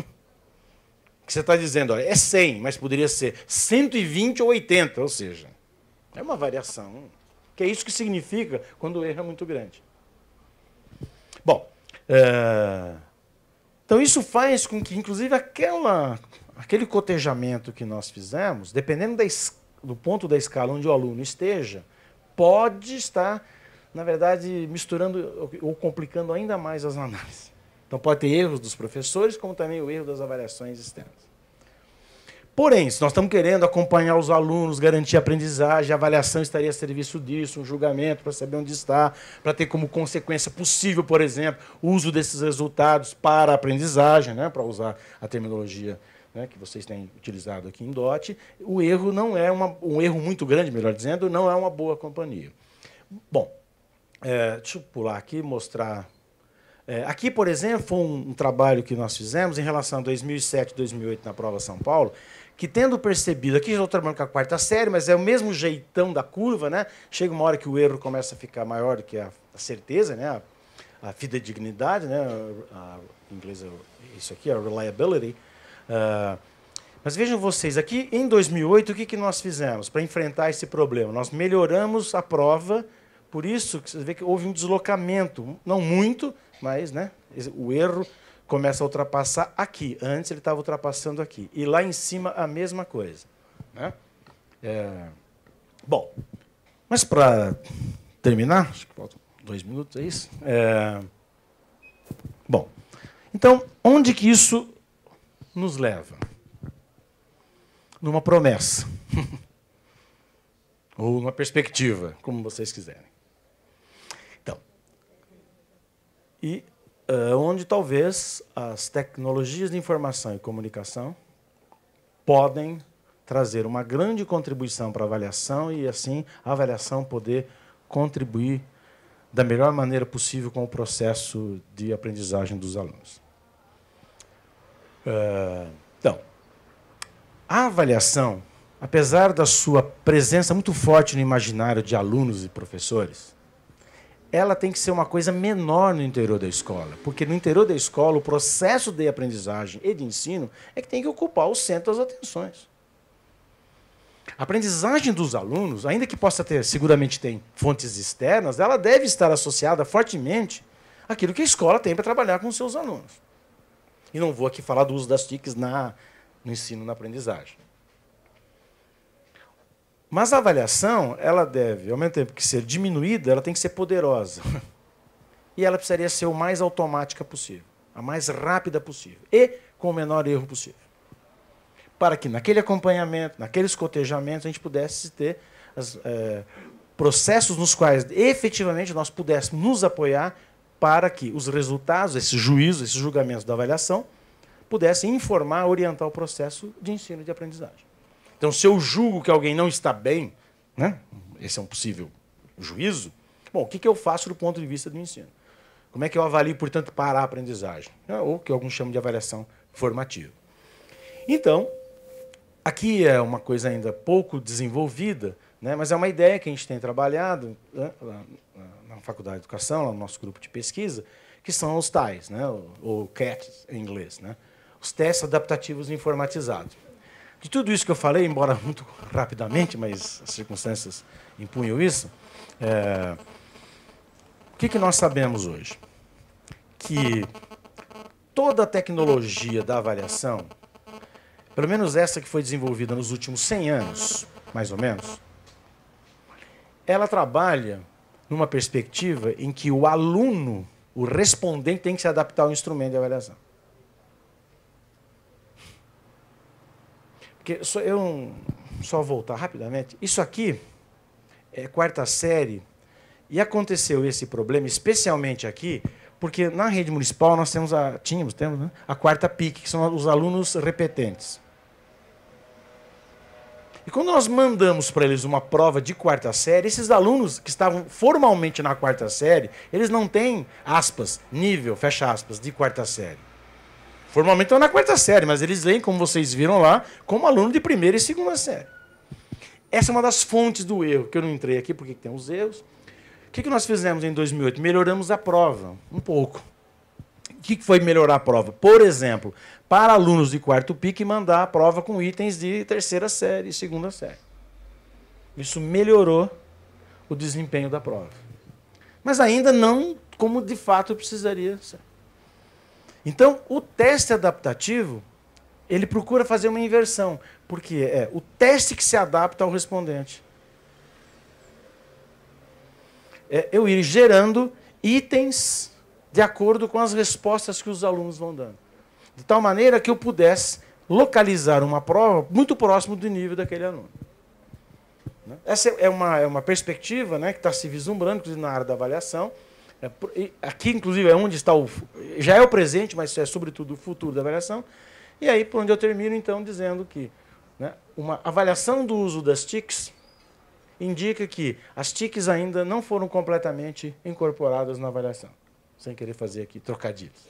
Que você está dizendo, olha, é 100, mas poderia ser 120 ou 80, ou seja, é uma variação. Que é isso que significa quando o erro é muito grande. Bom, então isso faz com que, inclusive, aquele cotejamento que nós fizemos, dependendo do ponto da escala onde o aluno esteja, pode estar, na verdade, misturando ou complicando ainda mais as análises. Então, pode ter erros dos professores, como também o erro das avaliações externas. Porém, se nós estamos querendo acompanhar os alunos, garantir a aprendizagem, a avaliação estaria a serviço disso, um julgamento para saber onde está, para ter como consequência possível, por exemplo, o uso desses resultados para a aprendizagem, né, para usar a terminologia, né, que vocês têm utilizado aqui em DOT, o erro não é um erro muito grande, melhor dizendo, não é uma boa companhia. Bom, deixa eu pular aqui e mostrar. Aqui, por exemplo, foi um trabalho que nós fizemos em relação a 2007 e 2008 na Prova São Paulo, que, tendo percebido, aqui já estou trabalhando com a quarta série, mas é o mesmo jeitão da curva, né? Chega uma hora que o erro começa a ficar maior do que a certeza, né? A fidedignidade, né? Em inglês isso aqui, a reliability. Mas vejam vocês, aqui em 2008, o que nós fizemos para enfrentar esse problema? Nós melhoramos a prova, por isso que você vê que houve um deslocamento, não muito, mas, né, o erro começa a ultrapassar aqui. Antes ele estava ultrapassando aqui. E lá em cima a mesma coisa. Né? Bom, mas para terminar, acho que faltam 2 minutos, é isso? Bom, então, onde que isso nos leva? Numa promessa. ou numa perspectiva, como vocês quiserem. Então, e onde talvez as tecnologias de informação e comunicação podem trazer uma grande contribuição para a avaliação e, assim, a avaliação poder contribuir da melhor maneira possível com o processo de aprendizagem dos alunos. Então, a avaliação, apesar da sua presença muito forte no imaginário de alunos e professores, ela tem que ser uma coisa menor no interior da escola, porque no interior da escola o processo de aprendizagem e de ensino é que tem que ocupar o centro das atenções. A aprendizagem dos alunos, ainda que possa ter, seguramente tem fontes externas, ela deve estar associada fortemente àquilo que a escola tem para trabalhar com os seus alunos. E não vou aqui falar do uso das TICs no ensino, na aprendizagem. Mas a avaliação, ela deve, ao mesmo tempo que ser diminuída, ela tem que ser poderosa. E ela precisaria ser o mais automática possível, a mais rápida possível e com o menor erro possível. Para que naquele acompanhamento, naqueles cotejamentos, a gente pudesse ter processos nos quais efetivamente nós pudéssemos nos apoiar para que os resultados, esses juízos, esses julgamentos da avaliação, pudessem informar, orientar o processo de ensino e de aprendizagem. Então, se eu julgo que alguém não está bem, né, esse é um possível juízo, bom, o que eu faço do ponto de vista do ensino? Como é que eu avalio, portanto, para a aprendizagem? Ou que alguns chamam de avaliação formativa. Então, aqui é uma coisa ainda pouco desenvolvida, né, mas é uma ideia que a gente tem trabalhado, né, na Faculdade de Educação, lá no nosso grupo de pesquisa, que são os TAIs, né, ou CATs em inglês, né, os testes adaptativos informatizados. De tudo isso que eu falei, embora muito rapidamente, mas as circunstâncias impunham isso, o que nós sabemos hoje? Que toda a tecnologia da avaliação, pelo menos essa que foi desenvolvida nos últimos 100 anos, mais ou menos, ela trabalha numa perspectiva em que o aluno, o respondente, tem que se adaptar ao instrumento de avaliação. Porque eu só voltar rapidamente. Isso aqui é quarta série, e aconteceu esse problema, especialmente aqui, porque na rede municipal nós temos temos, né, a quarta PIC, que são os alunos repetentes. E quando nós mandamos para eles uma prova de quarta série, esses alunos que estavam formalmente na quarta série, eles não têm, aspas, nível, fecha aspas, de quarta série. Formalmente estão na quarta série, mas eles leem, como vocês viram lá, como aluno de primeira e segunda série. Essa é uma das fontes do erro, que eu não entrei aqui porque tem os erros. O que nós fizemos em 2008? Melhoramos a prova, um pouco. O que foi melhorar a prova? Por exemplo, para alunos de quarto PIC, mandar a prova com itens de terceira série e segunda série. Isso melhorou o desempenho da prova. Mas ainda não como de fato precisaria ser. Então, o teste adaptativo, ele procura fazer uma inversão, porque é o teste que se adapta ao respondente. Eu ir gerando itens de acordo com as respostas que os alunos vão dando. De tal maneira que eu pudesse localizar uma prova muito próximo do nível daquele aluno. Essa é uma perspectiva, né, que está se vislumbrando, inclusive na área da avaliação. Aqui, inclusive, é onde está já é o presente, mas é, sobretudo, o futuro da avaliação. E aí, por onde eu termino, então, dizendo que, né, uma avaliação do uso das TICs indica que as TICs ainda não foram completamente incorporadas na avaliação, sem querer fazer aqui trocadilhos.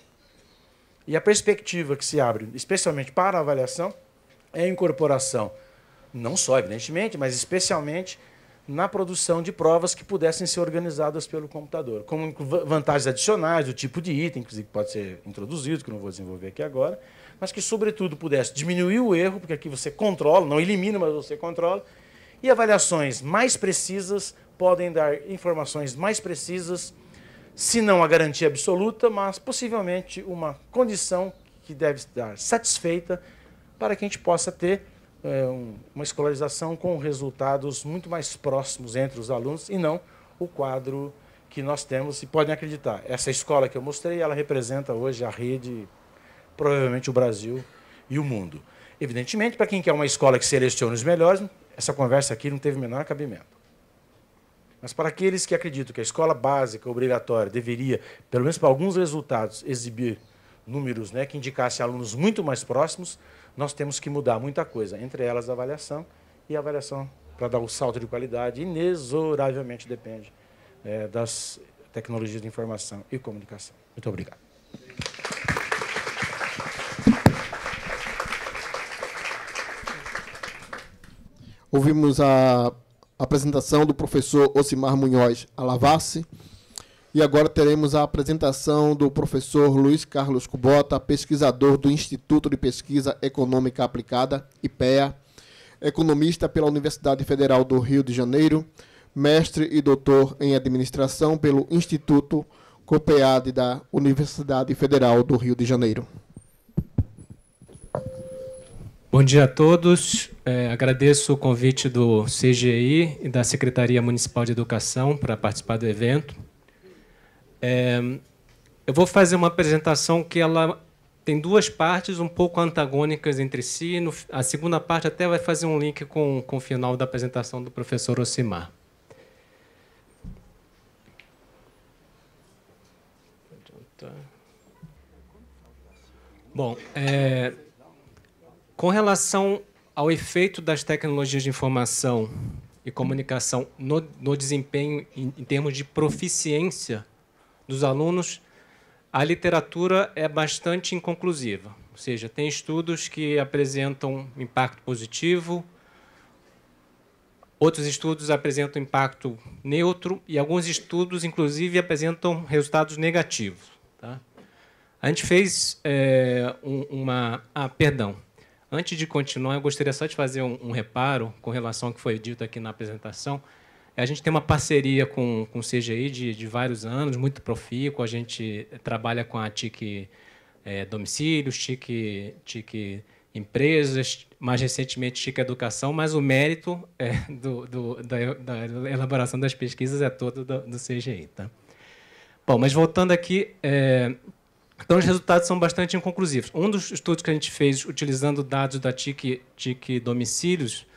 E a perspectiva que se abre, especialmente para a avaliação, é a incorporação, não só, evidentemente, mas especialmente na produção de provas que pudessem ser organizadas pelo computador, com vantagens adicionais do tipo de item, inclusive que pode ser introduzido, que eu não vou desenvolver aqui agora, mas que, sobretudo, pudesse diminuir o erro, porque aqui você controla, não elimina, mas você controla, e avaliações mais precisas podem dar informações mais precisas, se não a garantia absoluta, mas possivelmente uma condição que deve estar satisfeita para que a gente possa ter uma escolarização com resultados muito mais próximos entre os alunos e não o quadro que nós temos. E podem acreditar, essa escola que eu mostrei, ela representa hoje a rede, provavelmente o Brasil e o mundo. Evidentemente, para quem quer uma escola que selecione os melhores, essa conversa aqui não teve o menor cabimento. Mas para aqueles que acreditam que a escola básica obrigatória deveria, pelo menos para alguns resultados, exibir números, né, que indicassem alunos muito mais próximos, nós temos que mudar muita coisa, entre elas a avaliação, e a avaliação, para dar o salto de qualidade, inexoravelmente depende das tecnologias de informação e comunicação. Muito obrigado. Ouvimos a apresentação do professor Ocimar Munhoz Alavassi, e agora teremos a apresentação do professor Luiz Carlos Kubota, pesquisador do Instituto de Pesquisa Econômica Aplicada, IPEA, economista pela Universidade Federal do Rio de Janeiro, mestre e doutor em administração pelo Instituto COPEAD da Universidade Federal do Rio de Janeiro. Bom dia a todos. Agradeço o convite do CGI e da Secretaria Municipal de Educação para participar do evento. Eu vou fazer uma apresentação que ela tem duas partes um pouco antagônicas entre si. A segunda parte até vai fazer um link com o final da apresentação do professor Ocimar. Bom, com relação ao efeito das tecnologias de informação e comunicação no desempenho em termos de proficiência dos alunos, a literatura é bastante inconclusiva. Ou seja, tem estudos que apresentam impacto positivo, outros estudos apresentam impacto neutro e alguns estudos, inclusive, apresentam resultados negativos. Tá? A gente fez perdão. Antes de continuar, eu gostaria só de fazer um reparo com relação ao que foi dito aqui na apresentação. A gente tem uma parceria com o CGI de vários anos, muito profícua. A gente trabalha com a TIC Domicílios, TIC Empresas, mais recentemente TIC Educação, mas o mérito da elaboração das pesquisas é todo do CGI. Tá? Bom, mas voltando aqui, então os resultados são bastante inconclusivos. Um dos estudos que a gente fez utilizando dados da TIC Domicílios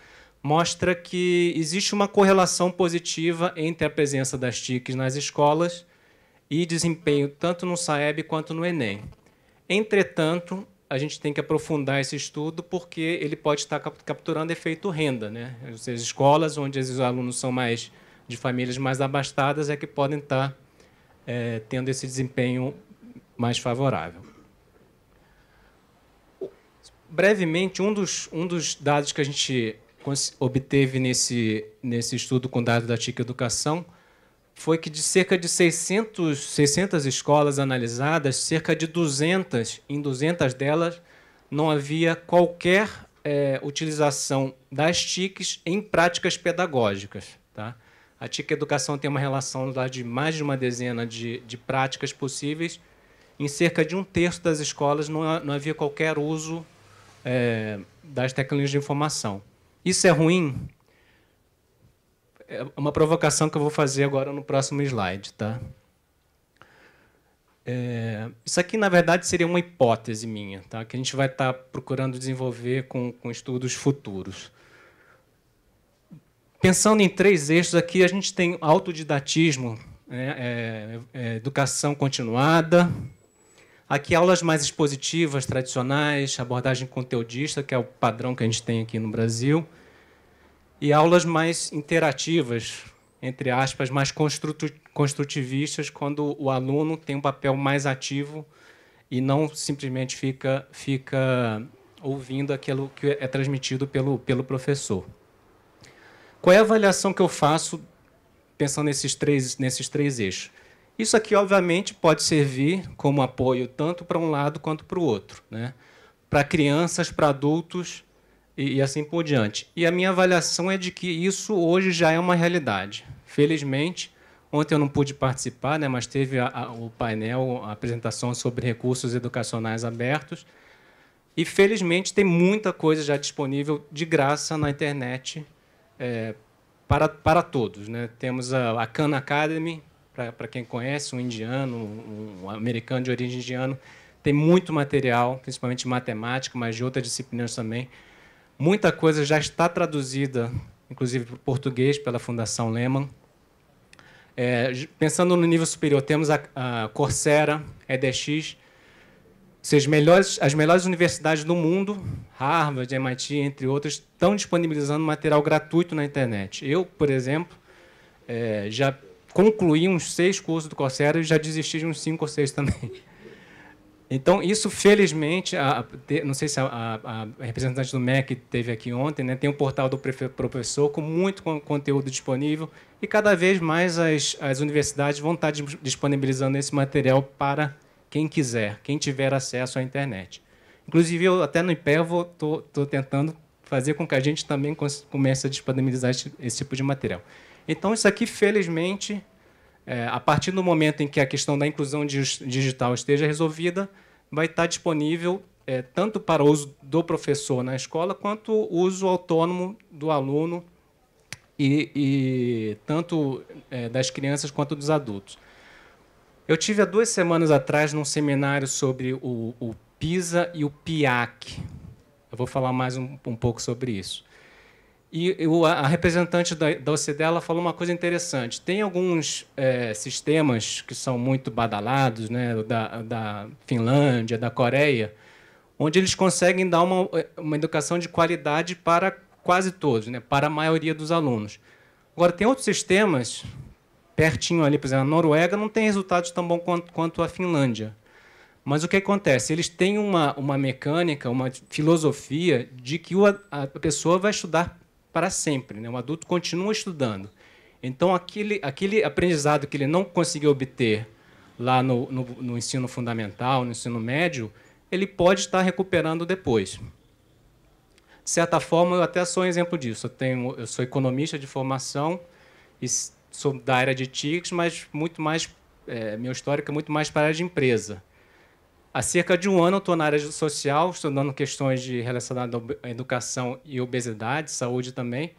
mostra que existe uma correlação positiva entre a presença das TICs nas escolas e desempenho tanto no SAEB quanto no Enem. Entretanto, a gente tem que aprofundar esse estudo porque ele pode estar capturando efeito renda, né? Ou seja, escolas onde os alunos são mais de famílias mais abastadas é que podem estar tendo esse desempenho mais favorável. Brevemente, um dos dados que a gente obteve nesse estudo com dados da TIC Educação foi que de cerca de 600 escolas analisadas, cerca de 200, em 200 delas, não havia qualquer utilização das TICs em práticas pedagógicas. Tá? A TIC Educação tem uma relação lá de mais de uma dezena de práticas possíveis. Em cerca de 1/3 das escolas não havia qualquer uso das tecnologias de informação. Isso é ruim? É uma provocação que eu vou fazer agora no próximo slide. Tá? Isso aqui, na verdade, seria uma hipótese minha, tá? Que a gente vai estar procurando desenvolver com estudos futuros. Pensando em 3 eixos aqui, a gente tem autodidatismo, né? Educação continuada. Aqui, aulas mais expositivas, tradicionais, abordagem conteudista, que é o padrão que a gente tem aqui no Brasil, e aulas mais interativas, entre aspas, mais construtivistas, quando o aluno tem um papel mais ativo e não simplesmente fica ouvindo aquilo que é transmitido pelo professor. Qual é a avaliação que eu faço pensando nesses três eixos? Isso aqui, obviamente, pode servir como apoio tanto para um lado quanto para o outro, né? Para crianças, para adultos e assim por diante. E a minha avaliação é de que isso hoje já é uma realidade. Felizmente, ontem eu não pude participar, né, mas teve o painel, a apresentação sobre recursos educacionais abertos, e, felizmente, tem muita coisa já disponível de graça na internet para todos, né? Temos a Khan Academy, para quem conhece, um indiano, um americano de origem indiana, tem muito material, principalmente matemática, mas de outras disciplinas também, Muita coisa já está traduzida, inclusive para o português, pela Fundação Lehman. Pensando no nível superior, temos a Coursera, EDX, ou seja, as melhores universidades do mundo, Harvard, MIT, entre outras, estão disponibilizando material gratuito na internet. Eu, por exemplo, já concluí uns 6 cursos do Coursera e já desisti de uns 5 ou 6 também. Então, isso, felizmente, não sei se a representante do MEC esteve aqui ontem, né, tem um portal do professor com muito conteúdo disponível e, cada vez mais, as universidades vão estar disponibilizando esse material para quem quiser, quem tiver acesso à internet. Inclusive, eu até no IPEVO estou tentando fazer com que a gente também comece a disponibilizar esse tipo de material. Então, isso aqui, felizmente, a partir do momento em que a questão da inclusão digital esteja resolvida, vai estar disponível tanto para o uso do professor na escola, quanto o uso autônomo do aluno, e tanto das crianças quanto dos adultos. Eu tive há 2 semanas atrás num seminário sobre o PISA e o PIAC. Eu vou falar mais um pouco sobre isso. E a representante da OCDE ela falou uma coisa interessante. Tem alguns sistemas que são muito badalados, né, da Finlândia, da Coreia, onde eles conseguem dar uma educação de qualidade para quase todos, né, para a maioria dos alunos. Agora, tem outros sistemas, pertinho ali, por exemplo, a Noruega não tem resultados tão bons quanto a Finlândia. Mas o que acontece? Eles têm uma mecânica, uma filosofia de que a pessoa vai estudar para sempre, né? O adulto continua estudando. Então, aquele aprendizado que ele não conseguiu obter lá no ensino fundamental, no ensino médio, ele pode estar recuperando depois. De certa forma, eu até sou um exemplo disso. Eu sou economista de formação e sou da área de TICs, mas muito mais, meu histórico é muito mais para a área de empresa. Há cerca de um ano eu estou na área social, estudando questões relacionadas à educação e obesidade, saúde também.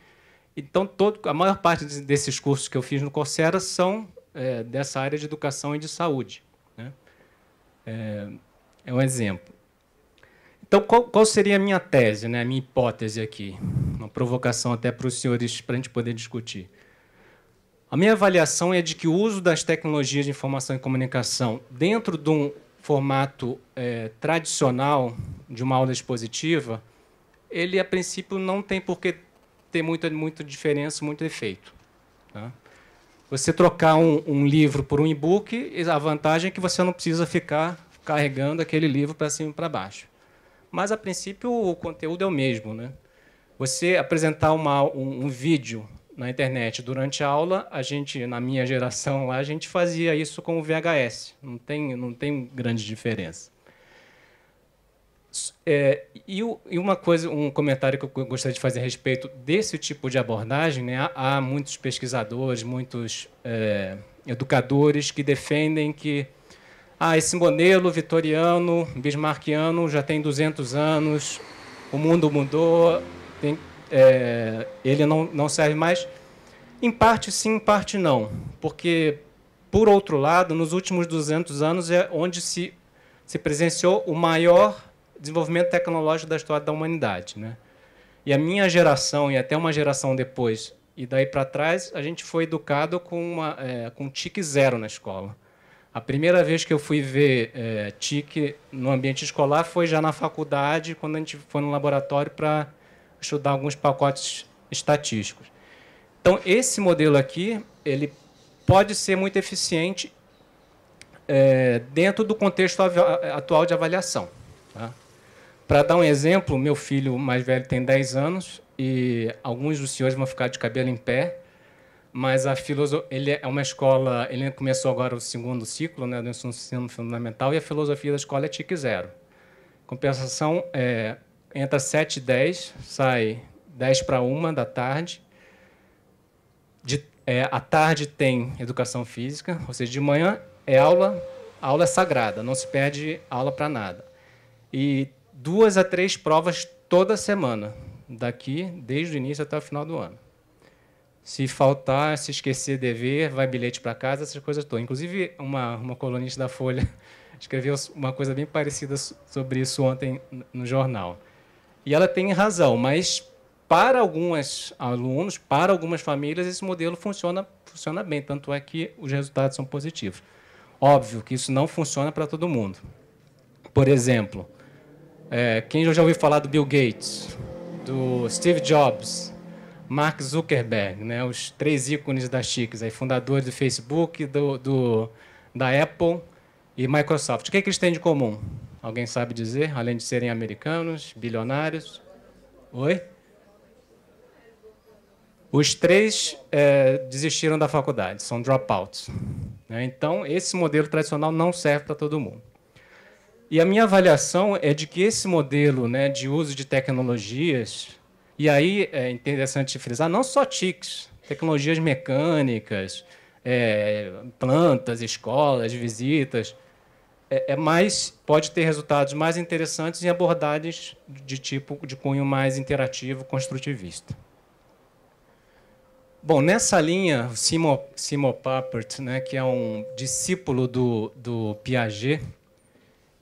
Então, a maior parte desses cursos que eu fiz no Coursera são dessa área de educação e de saúde, né? É um exemplo. Então, qual seria a minha tese, né, a minha hipótese aqui? Uma provocação até para os senhores, para a gente poder discutir. A minha avaliação é de que o uso das tecnologias de informação e comunicação dentro de um formato tradicional de uma aula expositiva, ele, a princípio, não tem por que ter muita diferença, muito efeito. Tá? Você trocar um livro por um e-book, a vantagem é que você não precisa ficar carregando aquele livro para cima e para baixo. Mas, a princípio, o conteúdo é o mesmo, né? Você apresentar um vídeo na internet durante a aula, na minha geração, a gente fazia isso com o VHS. Não tem grande diferença. E um comentário que eu gostaria de fazer a respeito desse tipo de abordagem, né? Há muitos pesquisadores, muitos educadores que defendem que esse modelo vitoriano, bismarckiano, já tem 200 anos, o mundo mudou, ele não serve mais. Em parte sim, em parte não. Porque, por outro lado, nos últimos 200 anos é onde se presenciou o maior desenvolvimento tecnológico da história da humanidade, né? E a minha geração, e até uma geração depois, e daí para trás, a gente foi educado com TIC zero na escola. A primeira vez que eu fui ver TIC no ambiente escolar foi já na faculdade, quando a gente foi no laboratório para estudar alguns pacotes estatísticos. Então, esse modelo aqui ele pode ser muito eficiente dentro do contexto atual de avaliação. Tá? Para dar um exemplo, meu filho mais velho tem 10 anos e alguns dos senhores vão ficar de cabelo em pé, mas ele é uma escola, ele começou agora o 2º ciclo, né, do ensino fundamental, e a filosofia da escola é TIC zero. Compensação, entra 7 e 10, sai 10 para 1 da tarde. À tarde tem educação física, ou seja, de manhã é aula é sagrada, não se perde aula para nada. E 2 a 3 provas toda semana, desde o início até o final do ano. Se faltar, se esquecer dever, vai bilhete para casa, essas coisas todas. Inclusive, uma colunista da Folha escreveu uma coisa bem parecida sobre isso ontem no jornal. E ela tem razão, mas para alguns alunos, para algumas famílias, esse modelo funciona bem, tanto é que os resultados são positivos. Óbvio que isso não funciona para todo mundo. Por exemplo, quem já ouviu falar do Bill Gates, do Steve Jobs, Mark Zuckerberg, né, os 3 ícones das chiques, aí, fundadores do Facebook, da Apple e Microsoft. O que eles têm de comum? Alguém sabe dizer, além de serem americanos, bilionários? Oi? Os 3 desistiram da faculdade, são dropouts. Então, esse modelo tradicional não serve para todo mundo. E a minha avaliação é de que esse modelo, né, de uso de tecnologias, e aí é interessante frisar, não só TICs, tecnologias mecânicas, plantas, escolas, visitas, pode ter resultados mais interessantes em abordagens de cunho mais interativo, construtivista. Bom, nessa linha, Simon Papert, né, que é um discípulo do Piaget,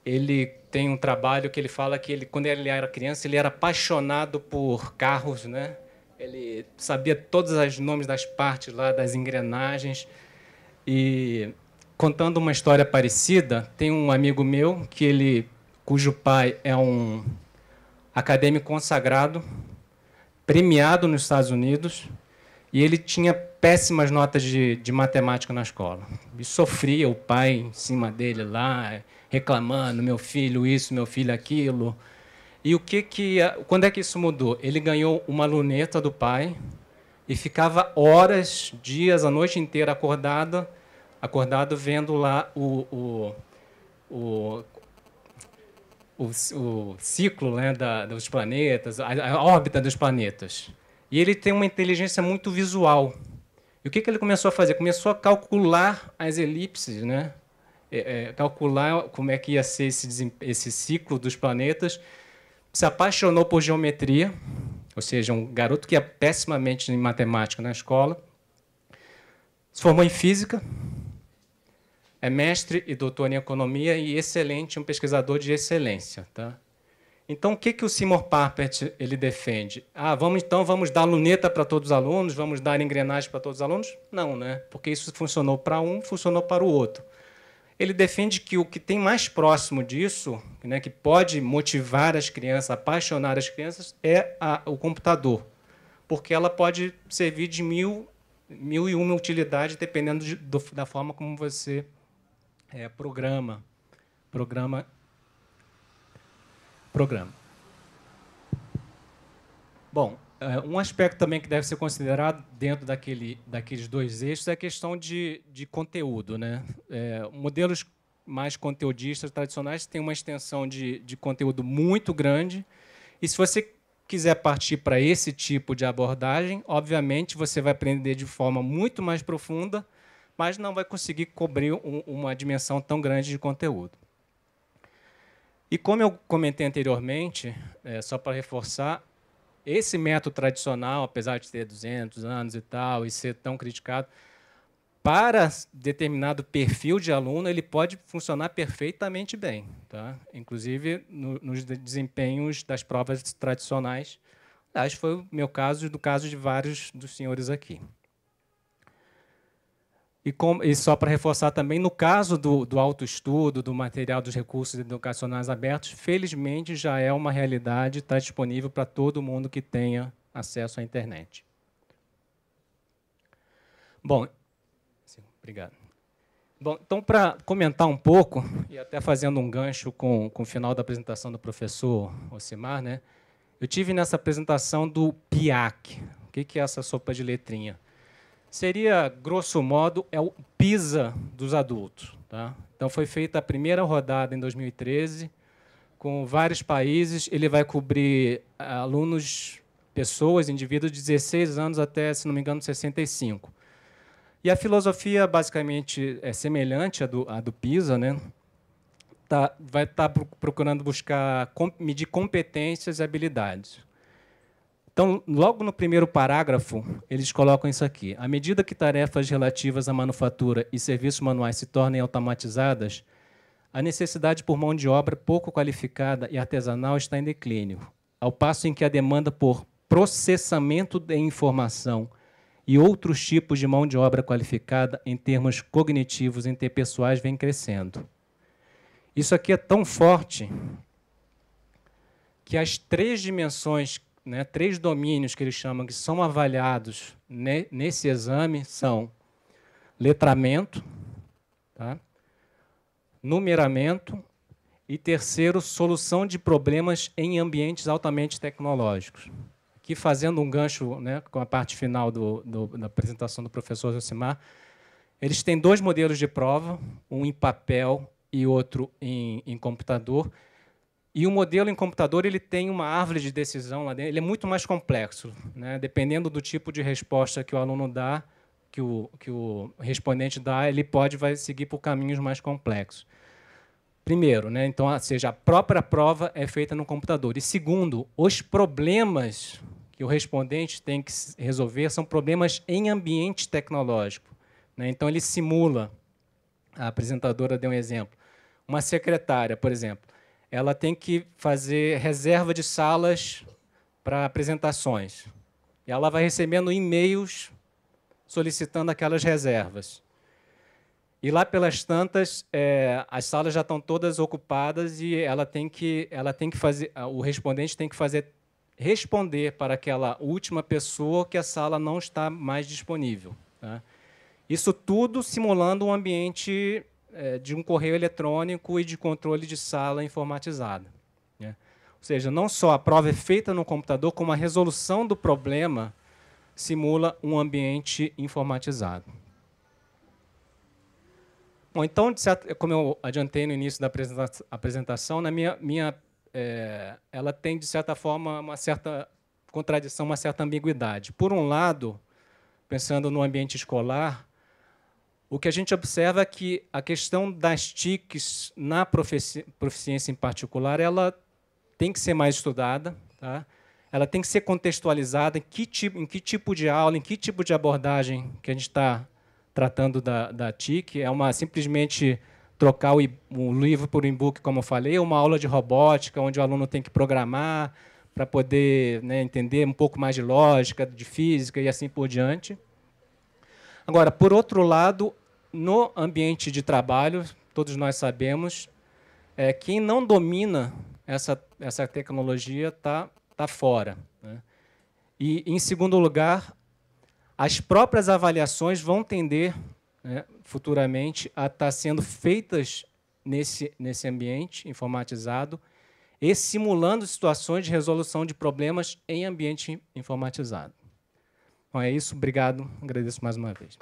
ele tem um trabalho que ele fala que quando ele era criança, ele era apaixonado por carros, né? Ele sabia todos os nomes das partes lá, das engrenagens. E contando uma história parecida, tem um amigo meu cujo pai é um acadêmico consagrado, premiado nos Estados Unidos, e ele tinha péssimas notas de matemática na escola. E sofria o pai em cima dele lá, reclamando, meu filho isso, meu filho aquilo. E quando é que isso mudou? Ele ganhou uma luneta do pai e ficava horas, dias, a noite inteira acordado vendo lá o ciclo, né, dos planetas, a órbita dos planetas. E ele tem uma inteligência muito visual. E o que ele começou a fazer? Começou a calcular as elipses, né? Calcular como é que ia ser esse ciclo dos planetas. Se apaixonou por geometria, ou seja, um garoto que ia pessimamente em matemática na escola. Se formou em física, é mestre e doutor em economia e excelente, um pesquisador de excelência. Tá? Então, o que o Simon Papert ele defende? Vamos dar luneta para todos os alunos, vamos dar engrenagem para todos os alunos? Não, né? Porque isso funcionou para um, funcionou para o outro. Ele defende que o que tem mais próximo disso, né, que pode motivar as crianças, apaixonar as crianças, é o computador, porque ela pode servir de mil e uma utilidades, dependendo da forma como você programa. Bom, um aspecto também que deve ser considerado dentro daqueles 2 eixos é a questão de conteúdo, né? Modelos mais conteudistas tradicionais têm uma extensão de conteúdo muito grande, e se você quiser partir para esse tipo de abordagem, obviamente você vai aprender de forma muito mais profunda, mas não vai conseguir cobrir uma dimensão tão grande de conteúdo. E como eu comentei anteriormente, só para reforçar, esse método tradicional, apesar de ter 200 anos e tal, e ser tão criticado, para determinado perfil de aluno, ele pode funcionar perfeitamente bem. Tá? Inclusive, nos desempenhos das provas tradicionais. Aliás, foi o meu caso e do caso de vários dos senhores aqui. E só para reforçar também, no caso do autoestudo, do material dos recursos educacionais abertos, felizmente já é uma realidade, está disponível para todo mundo que tenha acesso à internet. Bom, obrigado. Bom, então, para comentar um pouco, e até fazendo um gancho com o final da apresentação do professor Ocimar, né, eu tive nessa apresentação do PIAC. O que é essa sopa de letrinha? Seria, grosso modo, o PISA dos adultos. Tá? Então, foi feita a primeira rodada em 2013, com vários países. Ele vai cobrir alunos, pessoas, indivíduos de 16 anos até, se não me engano, 65. E a filosofia, basicamente, é semelhante à do PISA, né? Vai estar procurando medir competências e habilidades. Então, logo no primeiro parágrafo, eles colocam isso aqui. À medida que tarefas relativas à manufatura e serviços manuais se tornem automatizadas, a necessidade por mão de obra pouco qualificada e artesanal está em declínio. ao passo em que a demanda por processamento de informação e outros tipos de mão de obra qualificada em termos cognitivos e interpessoais vem crescendo. Isso aqui é tão forte que as 3 dimensões, 3 domínios que eles chamam que são avaliados nesse exame são letramento, tá? Numeramento e, terceiro, solução de problemas em ambientes altamente tecnológicos. Aqui, fazendo um gancho, com a parte final da apresentação do professor Josimar, eles têm 2 modelos de prova, um em papel e outro em computador. E o modelo em computador ele tem uma árvore de decisão lá dentro, ele é muito mais complexo, dependendo do tipo de resposta que o aluno dá, que o respondente dá, ele vai seguir por caminhos mais complexos. Primeiro, então, ou seja, a própria prova é feita no computador. E segundo, os problemas que o respondente tem que resolver são problemas em ambiente tecnológico. Então, ele simula, a apresentadora deu um exemplo, uma secretária, por exemplo, ela tem que fazer reserva de salas para apresentações. E ela vai recebendo e-mails solicitando aquelas reservas. E lá pelas tantas, as salas já estão todas ocupadas e ela tem que fazer, o respondente tem que responder para aquela última pessoa que a sala não está mais disponível. Tá? Isso tudo simulando um ambiente de um correio eletrônico e de controle de sala informatizada. Ou seja, não só a prova é feita no computador, como a resolução do problema simula um ambiente informatizado. Bom, então, como eu adiantei no início da apresentação, ela tem, de certa forma, uma certa contradição, uma certa ambiguidade. Por um lado, pensando no ambiente escolar, o que a gente observa é que a questão das TICs na proficiência em particular, ela tem que ser mais estudada, tá? Ela tem que ser contextualizada em que tipo de aula, em que tipo de abordagem que a gente está tratando da TIC. É simplesmente trocar o livro por um e-book, como eu falei, uma aula de robótica, onde o aluno tem que programar para poder entender um pouco mais de lógica, de física e assim por diante. Agora, por outro lado, no ambiente de trabalho, todos nós sabemos, quem não domina essa tecnologia está fora. E, em segundo lugar, as próprias avaliações vão tender, futuramente, a estar sendo feitas nesse ambiente informatizado e simulando situações de resolução de problemas em ambiente informatizado. Bom, é isso. Obrigado. Agradeço mais uma vez.